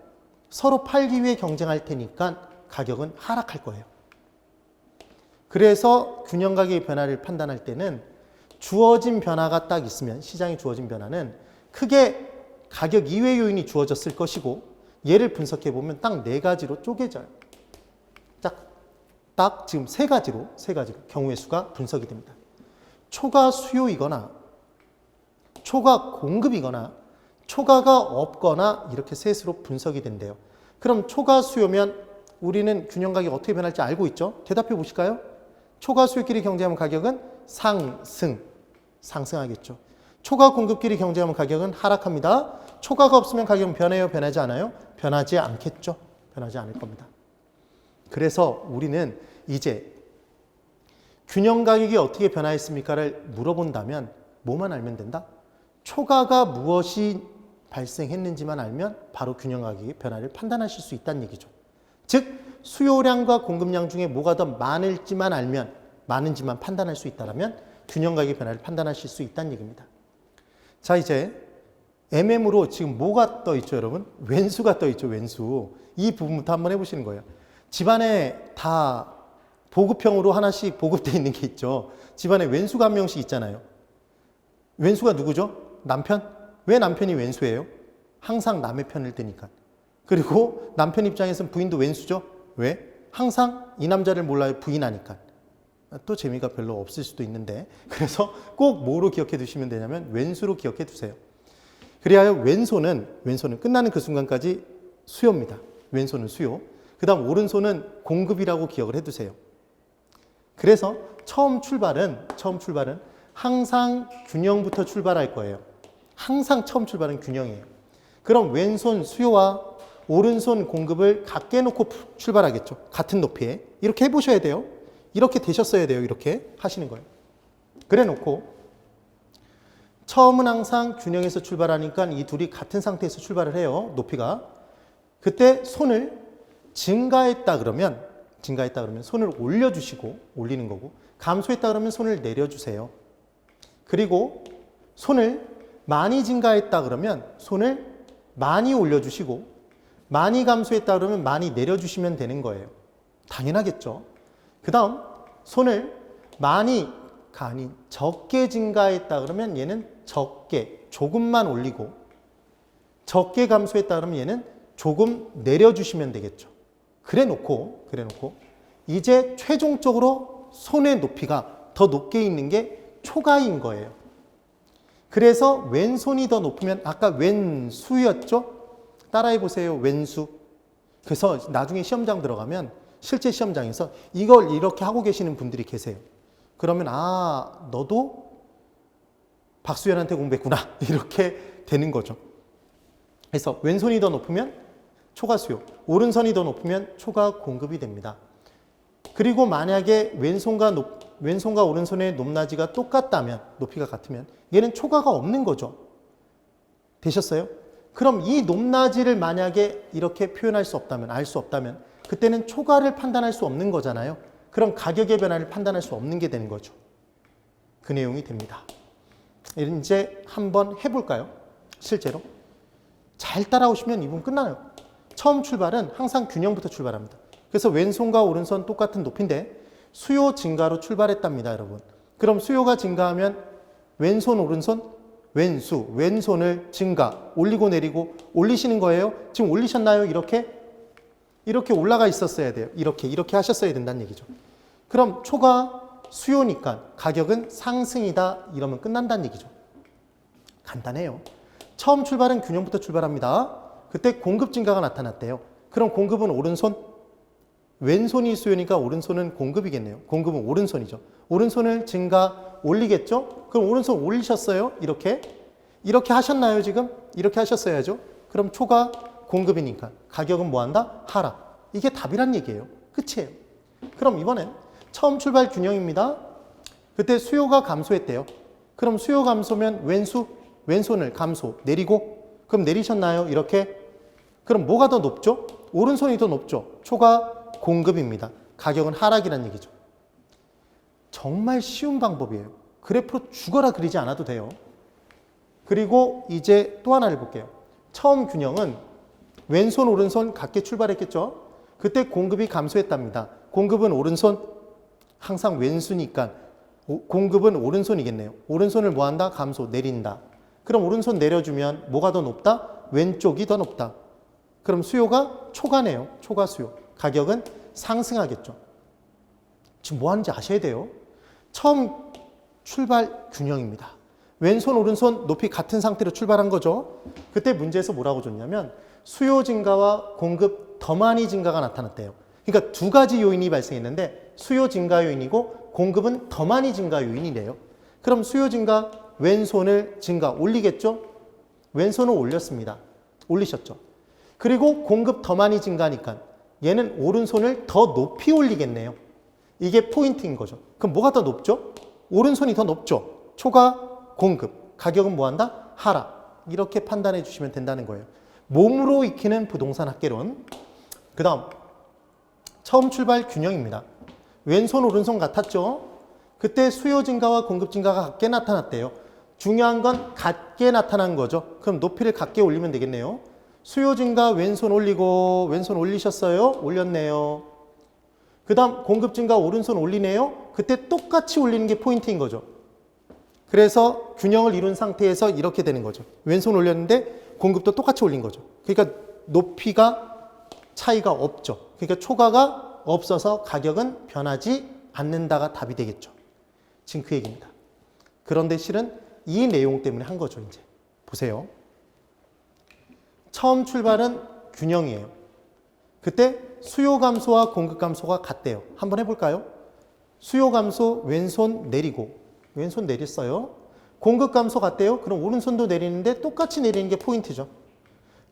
서로 팔기 위해 경쟁할 테니까 가격은 하락할 거예요. 그래서 균형 가격의 변화를 판단할 때는 주어진 변화가 딱 있으면 시장에 주어진 변화는 크게 가격 이외 요인이 주어졌을 것이고 얘를 분석해 보면 딱 4가지로 쪼개져요. 딱 지금 3가지로 경우의 수가 분석이 됩니다. 초과 수요이거나 초과 공급이거나 초과가 없거나 이렇게 셋으로 분석이 된대요. 그럼 초과 수요면 우리는 균형 가격 어떻게 변할지 알고 있죠? 대답해 보실까요? 초과 수요끼리 경쟁하면 가격은 상승하겠죠. 초과 공급끼리 경쟁하면 가격은 하락합니다. 초과가 없으면 가격은 변해요? 변하지 않아요? 변하지 않겠죠. 변하지 않을 겁니다. 그래서 우리는 이제 균형 가격이 어떻게 변화했습니까를 물어본다면 뭐만 알면 된다? 초과가 무엇이 발생했는지만 알면 바로 균형 가격의 변화를 판단하실 수 있다는 얘기죠. 즉 수요량과 공급량 중에 뭐가 더 많을지만 알면 많은지만 판단할 수 있다면 균형 가격의 변화를 판단하실 수 있다는 얘기입니다. 자 이제 MM으로 지금 뭐가 떠 있죠 여러분? 왼수가 떠 있죠. 왼수. 이 부분부터 한번 해보시는 거예요. 집안에 다 보급형으로 하나씩 보급되어 있는 게 있죠. 집안에 왼수가 한 명씩 있잖아요. 왼수가 누구죠? 남편? 왜 남편이 왼수예요? 항상 남의 편을 드니까. 그리고 남편 입장에서는 부인도 왼수죠. 왜? 항상 이 남자를 몰라요. 부인하니까. 또 재미가 별로 없을 수도 있는데 그래서 꼭 뭐로 기억해 두시면 되냐면 왼수로 기억해 두세요. 그리하여 왼손은 끝나는 그 순간까지 수요입니다. 왼손은 수요. 그 다음 오른손은 공급이라고 기억을 해두세요. 그래서 처음 출발은 항상 균형부터 출발할 거예요. 항상 처음 출발은 균형이에요. 그럼 왼손 수요와 오른손 공급을 같게 놓고 출발하겠죠. 같은 높이에. 이렇게 해보셔야 돼요. 이렇게 되셨어야 돼요. 이렇게 하시는 거예요. 그래 놓고 처음은 항상 균형에서 출발하니까 이 둘이 같은 상태에서 출발을 해요. 높이가. 그때 손을 증가했다 그러면 손을 올려주시고 올리는 거고 감소했다 그러면 손을 내려주세요. 그리고 손을 많이 증가했다 그러면 손을 많이 올려주시고 많이 감소했다 그러면 많이 내려주시면 되는 거예요. 당연하겠죠. 그 다음 손을 많이가 아닌 적게 증가했다 그러면 얘는 조금만 올리고 적게 감소했다 그러면 얘는 조금 내려주시면 되겠죠. 그래 놓고 이제 최종적으로 손의 높이가 더 높게 있는 게 초과인 거예요. 그래서 왼손이 더 높으면 아까 왼수였죠? 따라해 보세요. 왼수. 그래서 나중에 시험장 들어가면 실제 시험장에서 이걸 이렇게 하고 계시는 분들이 계세요. 그러면 너도 박수연한테 공부했구나. 이렇게 되는 거죠. 그래서 왼손이 더 높으면 초과 수요, 오른손이 더 높으면 초과 공급이 됩니다. 그리고 만약에 왼손과 오른손의 높낮이가 똑같다면, 높이가 같으면 얘는 초과가 없는 거죠. 되셨어요? 그럼 이 높낮이를 만약에 이렇게 표현할 수 없다면, 알 수 없다면 그때는 초과를 판단할 수 없는 거잖아요. 그럼 가격의 변화를 판단할 수 없는 게 되는 거죠. 그 내용이 됩니다. 이제 한번 해볼까요? 실제로. 잘 따라오시면 이 부분 끝나요. 처음 출발은 항상 균형부터 출발합니다. 그래서 왼손과 오른손 똑같은 높이인데 수요 증가로 출발했답니다, 여러분. 그럼 수요가 증가하면 왼손, 오른손, 왼손을 증가, 올리고 내리고 올리시는 거예요. 지금 올리셨나요? 이렇게 올라가 있었어야 돼요. 이렇게 하셨어야 된다는 얘기죠. 그럼 초과 수요니까 가격은 상승이다 이러면 끝난다는 얘기죠. 간단해요. 처음 출발은 균형부터 출발합니다. 그때 공급 증가가 나타났대요. 그럼 공급은 오른손? 왼손이 수요니까 오른손은 공급이겠네요. 공급은 오른손이죠. 오른손을 증가 올리겠죠? 그럼 오른손 올리셨어요? 이렇게 하셨나요 지금? 이렇게 하셨어야죠. 그럼 초가 공급이니까 가격은 뭐한다? 하락. 이게 답이란 얘기예요. 끝이에요. 그럼 이번엔 처음 출발 균형입니다. 그때 수요가 감소했대요. 그럼 수요 감소면 왼손을 감소, 내리고 그럼 내리셨나요? 이렇게. 그럼 뭐가 더 높죠? 오른손이 더 높죠. 초가 공급입니다. 가격은 하락이란 얘기죠. 정말 쉬운 방법이에요. 그래프로 죽어라 그리지 않아도 돼요. 그리고 이제 또 하나를 볼게요. 처음 균형은 왼손 오른손 같게 출발했겠죠. 그때 공급이 감소했답니다. 공급은 오른손, 항상 왼수니까 공급은 오른손이겠네요. 오른손을 뭐한다? 감소, 내린다. 그럼 오른손 내려주면 뭐가 더 높다? 왼쪽이 더 높다. 그럼 수요가 초과네요. 초과 수요. 가격은 상승하겠죠. 지금 뭐 하는지 아셔야 돼요. 처음 출발 균형입니다. 왼손 오른손 높이 같은 상태로 출발한 거죠. 그때 문제에서 뭐라고 줬냐면 수요 증가와 공급 더 많이 증가가 나타났대요. 그러니까 두 가지 요인이 발생했는데 수요 증가 요인이고 공급은 더 많이 증가 요인이래요. 그럼 수요 증가 왼손을 증가 올리겠죠? 왼손을 올렸습니다. 올리셨죠? 그리고 공급 더 많이 증가하니까 얘는 오른손을 더 높이 올리겠네요. 이게 포인트인 거죠. 그럼 뭐가 더 높죠? 오른손이 더 높죠. 초과 공급, 가격은 뭐한다? 하락. 이렇게 판단해 주시면 된다는 거예요. 몸으로 익히는 부동산 학개론. 그 다음 처음 출발 균형입니다. 왼손 오른손 같았죠? 그때 수요 증가와 공급 증가가 같게 나타났대요. 중요한 건 같게 나타난 거죠. 그럼 높이를 같게 올리면 되겠네요. 수요 증가 왼손 올리고 왼손 올리셨어요? 올렸네요. 그 다음 공급 증가 오른손 올리네요. 그때 똑같이 올리는 게 포인트인 거죠. 그래서 균형을 이룬 상태에서 이렇게 되는 거죠. 왼손 올렸는데 공급도 똑같이 올린 거죠. 그러니까 높이가 차이가 없죠. 그러니까 초과가 없어서 가격은 변하지 않는다가 답이 되겠죠. 지금 그 얘기입니다. 그런데 실은 이 내용 때문에 한 거죠. 이제 보세요. 처음 출발은 균형이에요. 그때 수요 감소와 공급 감소가 같대요. 한번 해볼까요? 수요 감소 왼손 내리고 왼손 내렸어요. 공급 감소 같대요. 그럼 오른손도 내리는데 똑같이 내리는 게 포인트죠.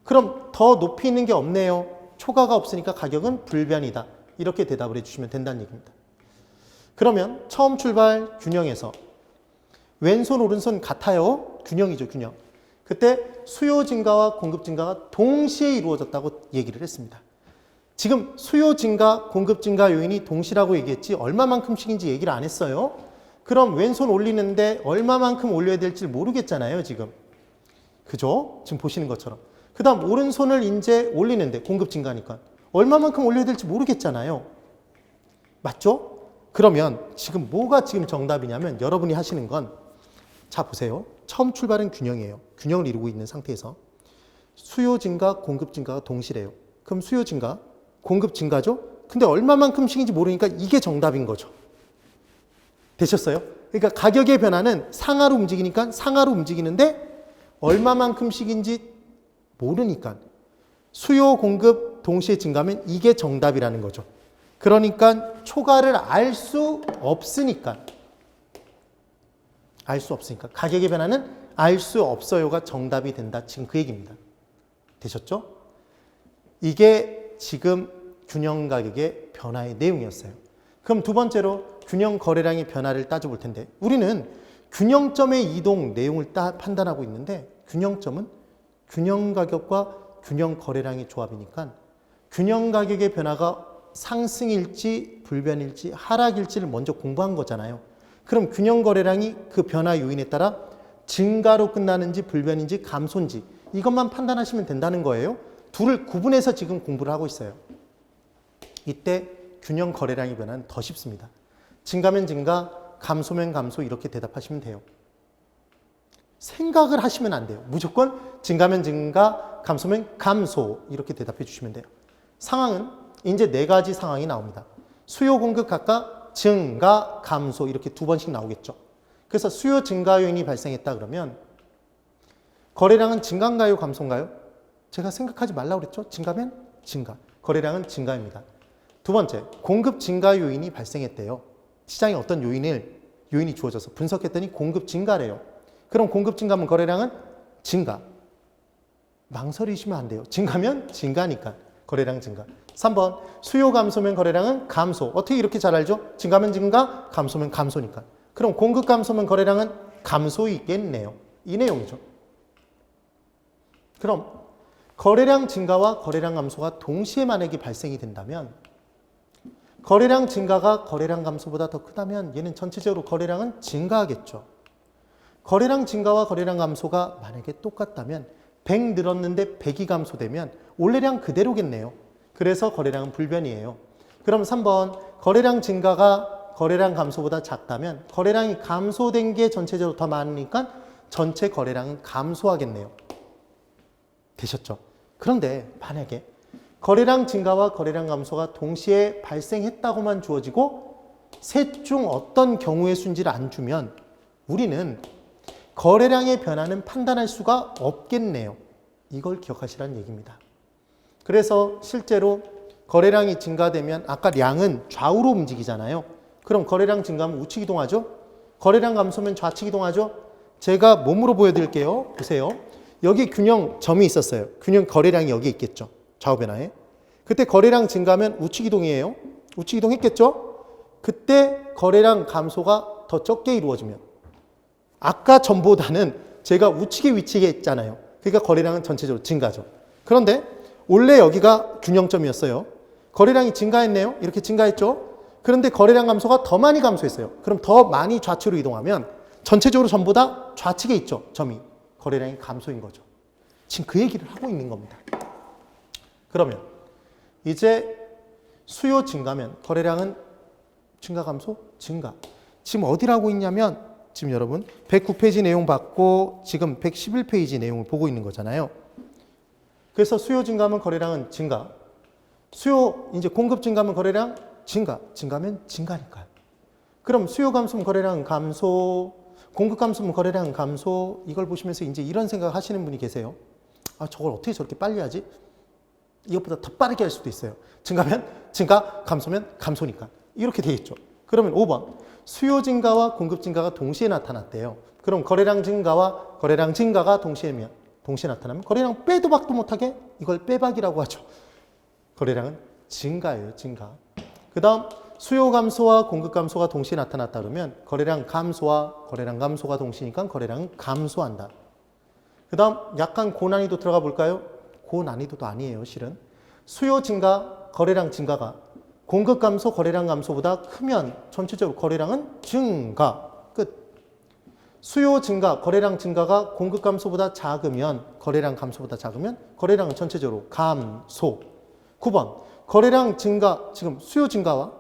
그럼 더 높이 있는 게 없네요. 초과가 없으니까 가격은 불변이다. 이렇게 대답을 해주시면 된다는 얘기입니다. 그러면 처음 출발 균형에서 왼손 오른손 같아요. 균형이죠. 균형. 그때 수요 증가와 공급 증가가 동시에 이루어졌다고 얘기를 했습니다. 지금 수요 증가, 공급 증가 요인이 동시라고 얘기했지 얼마만큼씩인지 얘기를 안 했어요. 그럼 왼손 올리는데 얼마만큼 올려야 될지 모르겠잖아요. 지금. 그죠? 지금 보시는 것처럼. 그 다음 오른손을 이제 올리는데 공급 증가니까 얼마만큼 올려야 될지 모르겠잖아요. 맞죠? 그러면 지금 뭐가 지금 정답이냐면 여러분이 하시는 건 자 보세요. 처음 출발은 균형이에요. 균형을 이루고 있는 상태에서 수요 증가, 공급 증가가 동시래요. 그럼 수요 증가, 공급 증가죠? 근데 얼마만큼씩인지 모르니까 이게 정답인 거죠. 되셨어요? 그러니까 가격의 변화는 상하로 움직이니까 상하로 움직이는데 얼마만큼씩인지 모르니까 수요, 공급 동시에 증가하면 이게 정답이라는 거죠. 그러니까 초과를 알 수 없으니까 가격의 변화는 알 수 없어요가 정답이 된다. 지금 그 얘기입니다. 되셨죠? 이게 지금 균형 가격의 변화의 내용이었어요. 그럼 두 번째로 균형 거래량의 변화를 따져볼 텐데 우리는 균형점의 이동 내용을 판단하고 있는데 균형점은 균형 가격과 균형 거래량의 조합이니까 균형 가격의 변화가 상승일지 불변일지 하락일지를 먼저 공부한 거잖아요. 그럼 균형 거래량이 그 변화 요인에 따라 증가로 끝나는지 불변인지 감소인지 이것만 판단하시면 된다는 거예요. 둘을 구분해서 지금 공부를 하고 있어요. 이때 균형 거래량의 변화는 더 쉽습니다. 증가면 증가, 감소면 감소 이렇게 대답하시면 돼요. 생각을 하시면 안 돼요. 무조건 증가면 증가, 감소면 감소 이렇게 대답해 주시면 돼요. 상황은 이제 네 가지 상황이 나옵니다. 수요 공급 각각 증가, 감소 이렇게 두 번씩 나오겠죠. 그래서 수요 증가 요인이 발생했다 그러면 거래량은 증가인가요, 감소인가요? 제가 생각하지 말라고 그랬죠. 증가면 증가. 거래량은 증가입니다. 두 번째, 공급 증가 요인이 발생했대요. 시장에 어떤 요인이 주어져서 분석했더니 공급 증가래요. 그럼 공급 증가면 거래량은 증가. 망설이시면 안 돼요. 증가면 증가니까 거래량 증가. 3번, 수요 감소면 거래량은 감소. 어떻게 이렇게 잘 알죠? 증가면 증가, 감소면 감소니까. 그럼 공급 감소면 거래량은 감소이겠네요. 이 내용이죠. 그럼 거래량 증가와 거래량 감소가 동시에 만약에 발생이 된다면 거래량 증가가 거래량 감소보다 더 크다면 얘는 전체적으로 거래량은 증가하겠죠. 거래량 증가와 거래량 감소가 만약에 똑같다면 100 늘었는데 100이 감소되면 원래량 그대로겠네요. 그래서 거래량은 불변이에요. 그럼 3번, 거래량 증가가 거래량 감소보다 작다면 거래량이 감소된 게 전체적으로 더 많으니까 전체 거래량은 감소하겠네요. 되셨죠? 그런데 만약에 거래량 증가와 거래량 감소가 동시에 발생했다고만 주어지고 셋 중 어떤 경우의 순지를 안 주면 우리는 거래량의 변화는 판단할 수가 없겠네요. 이걸 기억하시라는 얘기입니다. 그래서 실제로 거래량이 증가되면 아까 량은 좌우로 움직이잖아요. 그럼 거래량 증가하면 우측 이동하죠? 거래량 감소면 좌측 이동하죠? 제가 몸으로 보여드릴게요. 보세요. 여기 균형 점이 있었어요. 균형 거래량이 여기 있겠죠. 좌우 변화에. 그때 거래량 증가하면 우측 이동이에요. 우측 이동했겠죠? 그때 거래량 감소가 더 적게 이루어지면 아까 전보다는 제가 우측에 위치해 있잖아요. 그러니까 거래량은 전체적으로 증가죠. 그런데 원래 여기가 균형점이었어요. 거래량이 증가했네요. 이렇게 증가했죠. 그런데 거래량 감소가 더 많이 감소했어요. 그럼 더 많이 좌측으로 이동하면 전체적으로 전보다 좌측에 있죠. 점이. 거래량이 감소인 거죠. 지금 그 얘기를 하고 있는 겁니다. 그러면 이제 수요 증가면 거래량은 증가, 감소? 증가. 지금 어디라고 있냐면 지금 여러분 109페이지 내용 받고 지금 111페이지 내용을 보고 있는 거잖아요. 그래서 수요 증가면 거래량은 증가. 수요 이제 공급 증가면 거래량 증가. 증가면 증가니까요. 그럼 수요 감소면 거래량 감소. 공급 감소면 거래량 감소. 이걸 보시면서 이제 이런 생각 하시는 분이 계세요. 아, 저걸 어떻게 저렇게 빨리 하지? 이것보다 더 빠르게 할 수도 있어요. 증가면 증가, 감소면 감소니까. 이렇게 돼 있죠. 그러면 5번. 수요 증가와 공급 증가가 동시에 나타났대요. 그럼 거래량 증가와 거래량 증가가 동시에 나타나면 거래량 빼도 박도 못하게 이걸 빼박이라고 하죠. 거래량은 증가예요. 증가. 그 다음 수요 감소와 공급 감소가 동시에 나타났다 그러면 거래량 감소와 거래량 감소가 동시니까 거래량은 감소한다. 그 다음 약간 고난이도 들어가 볼까요? 고난이도도 아니에요. 실은 수요 증가, 거래량 증가가 공급 감소, 거래량 감소보다 크면 전체적으로 거래량은 증가. 끝. 수요 증가, 거래량 증가가 공급 감소보다 작으면 거래량 감소보다 작으면 거래량은 전체적으로 감소. 9번. 거래량 증가, 지금 수요 증가와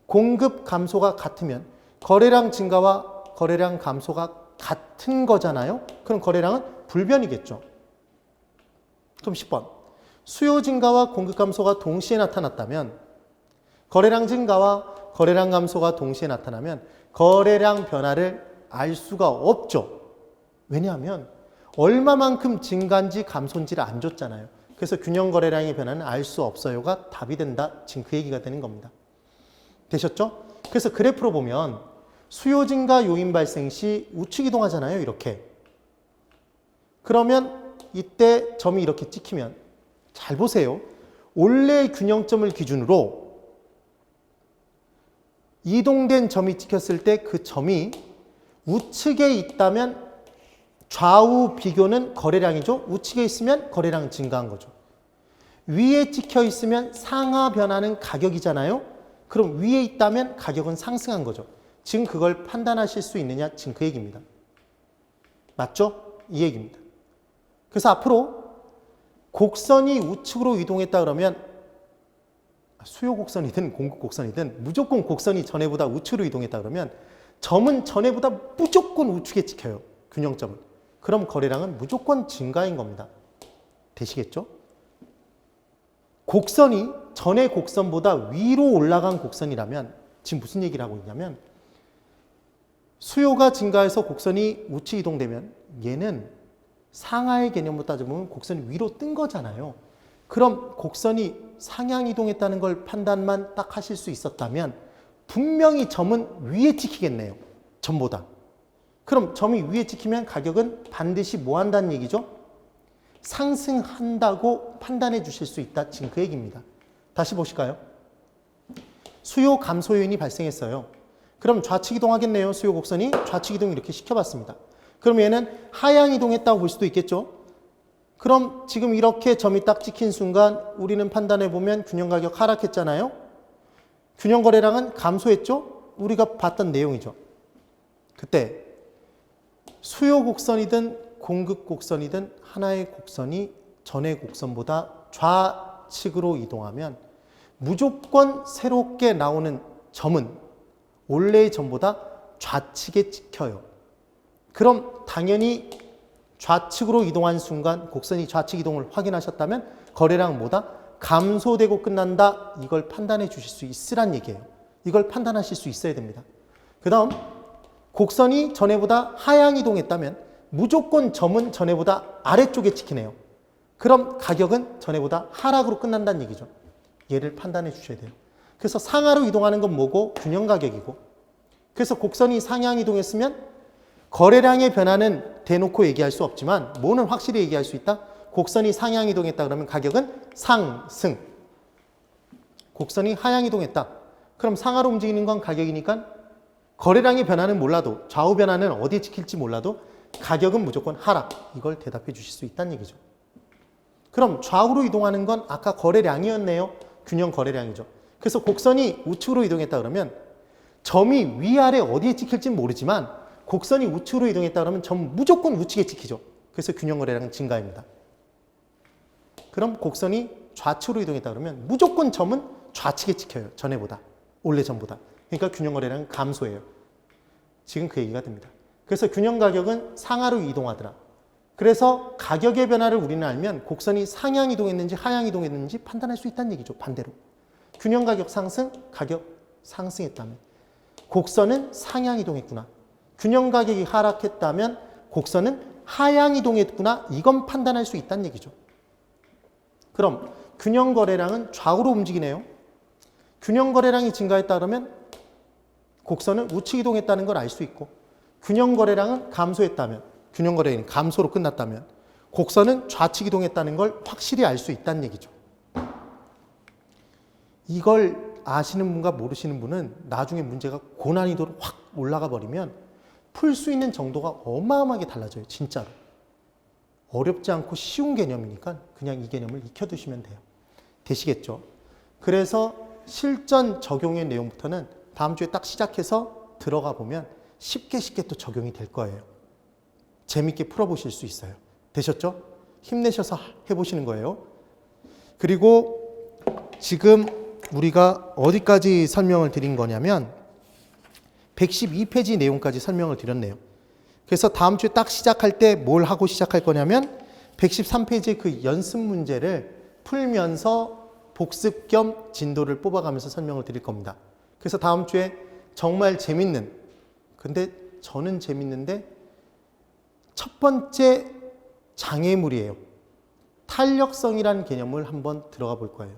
공급 감소가 같으면 거래량 증가와 거래량 감소가 같은 거잖아요. 그럼 거래량은 불변이겠죠. 그럼 10번. 수요 증가와 공급 감소가 동시에 나타났다면 거래량 증가와 거래량 감소가 동시에 나타나면 거래량 변화를 알 수가 없죠. 왜냐하면 얼마만큼 증가인지 감소인지를 안 줬잖아요. 그래서 균형 거래량의 변화는 알 수 없어요가 답이 된다. 지금 그 얘기가 되는 겁니다. 되셨죠? 그래서 그래프로 보면 수요 증가 요인 발생 시 우측 이동하잖아요. 이렇게. 그러면 이때 점이 이렇게 찍히면 잘 보세요. 원래 균형점을 기준으로 이동된 점이 찍혔을 때 그 점이 우측에 있다면 좌우 비교는 거래량이죠. 우측에 있으면 거래량 증가한 거죠. 위에 찍혀 있으면 상하 변화는 가격이잖아요. 그럼 위에 있다면 가격은 상승한 거죠. 지금 그걸 판단하실 수 있느냐? 지금 그 얘기입니다. 맞죠? 이 얘기입니다. 그래서 앞으로 곡선이 우측으로 이동했다 그러면 수요 곡선이든 공급 곡선이든 무조건 곡선이 전에보다 우측으로 이동했다 그러면 점은 전에보다 무조건 우측에 찍혀요. 균형점은. 그럼 거래량은 무조건 증가인 겁니다. 되시겠죠? 곡선이 전의 곡선보다 위로 올라간 곡선이라면 지금 무슨 얘기를 하고 있냐면 수요가 증가해서 곡선이 우측 이동되면 얘는 상하의 개념으로 따져보면 곡선이 위로 뜬 거잖아요. 그럼 곡선이 상향 이동했다는 걸 판단만 딱 하실 수 있었다면 분명히 점은 위에 찍히겠네요. 점보다. 그럼 점이 위에 찍히면 가격은 반드시 뭐 한다는 얘기죠? 상승한다고 판단해 주실 수 있다. 지금 그 얘기입니다. 다시 보실까요? 수요 감소 요인이 발생했어요. 그럼 좌측 이동하겠네요. 수요 곡선이 좌측 이동 이렇게 시켜봤습니다. 그럼 얘는 하향 이동했다고 볼 수도 있겠죠. 그럼 지금 이렇게 점이 딱 찍힌 순간 우리는 판단해 보면 균형 가격 하락했잖아요. 균형 거래량은 감소했죠. 우리가 봤던 내용이죠. 그때 수요 곡선이든 공급 곡선이든 하나의 곡선이 전의 곡선보다 좌측으로 이동하면 무조건 새롭게 나오는 점은 원래의 점보다 좌측에 찍혀요. 그럼 당연히 좌측으로 이동한 순간 곡선이 좌측 이동을 확인하셨다면 거래량은 뭐다? 감소되고 끝난다. 이걸 판단해 주실 수 있으란 얘기예요. 이걸 판단하실 수 있어야 됩니다. 그 다음 곡선이 전에보다 하향 이동했다면 무조건 점은 전에보다 아래쪽에 찍히네요. 그럼 가격은 전에보다 하락으로 끝난다는 얘기죠. 얘를 판단해 주셔야 돼요. 그래서 상하로 이동하는 건 뭐고? 균형 가격이고. 그래서 곡선이 상향 이동했으면 거래량의 변화는 대놓고 얘기할 수 없지만 뭐는 확실히 얘기할 수 있다? 곡선이 상향 이동했다 그러면 가격은 상승. 곡선이 하향 이동했다. 그럼 상하로 움직이는 건 가격이니까 거래량의 변화는 몰라도 좌우 변화는 어디에 찍힐지 몰라도 가격은 무조건 하락. 이걸 대답해 주실 수 있다는 얘기죠. 그럼 좌우로 이동하는 건 아까 거래량이었네요. 균형 거래량이죠. 그래서 곡선이 우측으로 이동했다 그러면 점이 위아래 어디에 찍힐지는 모르지만 곡선이 우측으로 이동했다 그러면 점 무조건 우측에 찍히죠. 그래서 균형 거래량은 증가입니다. 그럼 곡선이 좌측으로 이동했다 그러면 무조건 점은 좌측에 찍혀요. 전에보다. 원래 전보다. 그러니까 균형 거래량은 감소해요. 지금 그 얘기가 됩니다. 그래서 균형 가격은 상하로 이동하더라. 그래서 가격의 변화를 우리는 알면 곡선이 상향 이동했는지 하향 이동했는지 판단할 수 있다는 얘기죠. 반대로. 균형 가격 상승, 가격 상승했다면 곡선은 상향 이동했구나. 균형 가격이 하락했다면 곡선은 하향 이동했구나. 이건 판단할 수 있다는 얘기죠. 그럼 균형 거래량은 좌우로 움직이네요. 균형 거래량이 증가했다 그러면 곡선은 우측 이동했다는 걸 알 수 있고 균형 거래량은 감소했다면 균형 거래량이 감소로 끝났다면 곡선은 좌측 이동했다는 걸 확실히 알 수 있다는 얘기죠. 이걸 아시는 분과 모르시는 분은 나중에 문제가 고난이도로 확 올라가 버리면 풀 수 있는 정도가 어마어마하게 달라져요. 진짜로. 어렵지 않고 쉬운 개념이니까 그냥 이 개념을 익혀두시면 돼요. 되시겠죠? 그래서 실전 적용의 내용부터는 다음 주에 딱 시작해서 들어가 보면 쉽게 또 적용이 될 거예요. 재밌게 풀어보실 수 있어요. 되셨죠? 힘내셔서 해보시는 거예요. 그리고 지금 우리가 어디까지 설명을 드린 거냐면 112페이지 내용까지 설명을 드렸네요. 그래서 다음 주에 딱 시작할 때 뭘 하고 시작할 거냐면 113페이지의 그 연습 문제를 풀면서 복습 겸 진도를 뽑아가면서 설명을 드릴 겁니다. 그래서 다음 주에 정말 재밌는, 근데 저는 재밌는데 첫 번째 장애물이에요. 탄력성이라는 개념을 한번 들어가 볼 거예요.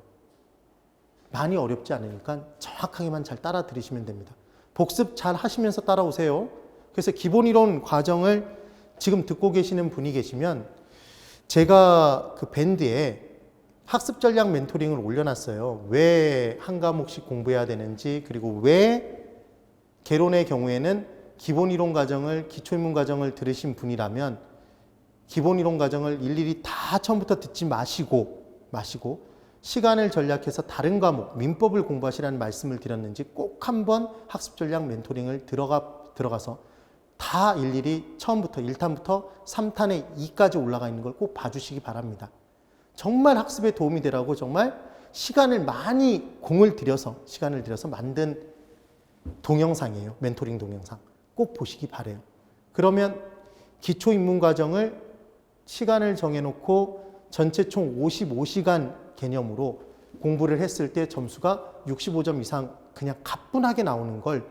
많이 어렵지 않으니까 정확하게만 잘 따라 들으시면 됩니다. 복습 잘 하시면서 따라오세요. 그래서 기본이론 과정을 지금 듣고 계시는 분이 계시면 제가 그 밴드에 학습 전략 멘토링을 올려놨어요. 왜 한 과목씩 공부해야 되는지, 그리고 왜 개론의 경우에는 기본이론 과정을, 기초인문 과정을 들으신 분이라면 기본이론 과정을 일일이 다 처음부터 듣지 마시고 시간을 전략해서 다른 과목, 민법을 공부하시라는 말씀을 드렸는지 꼭 한번 학습 전략 멘토링을 들어가서 다 일일이 처음부터 1탄부터 3탄에 2까지 올라가 있는 걸 꼭 봐주시기 바랍니다. 정말 학습에 도움이 되라고 정말 시간을 들여서 만든 동영상이에요. 멘토링 동영상. 꼭 보시기 바래요. 그러면 기초 입문 과정을 시간을 정해놓고 전체 총 55시간 개념으로 공부를 했을 때 점수가 65점 이상 그냥 가뿐하게 나오는 걸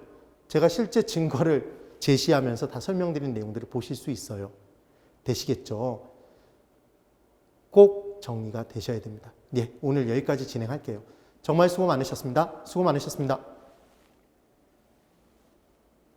제가 실제 증거를 제시하면서 다 설명드린 내용들을 보실 수 있어요. 되시겠죠? 꼭 정리가 되셔야 됩니다. 예, 오늘 여기까지 진행할게요. 정말 수고 많으셨습니다. 수고 많으셨습니다.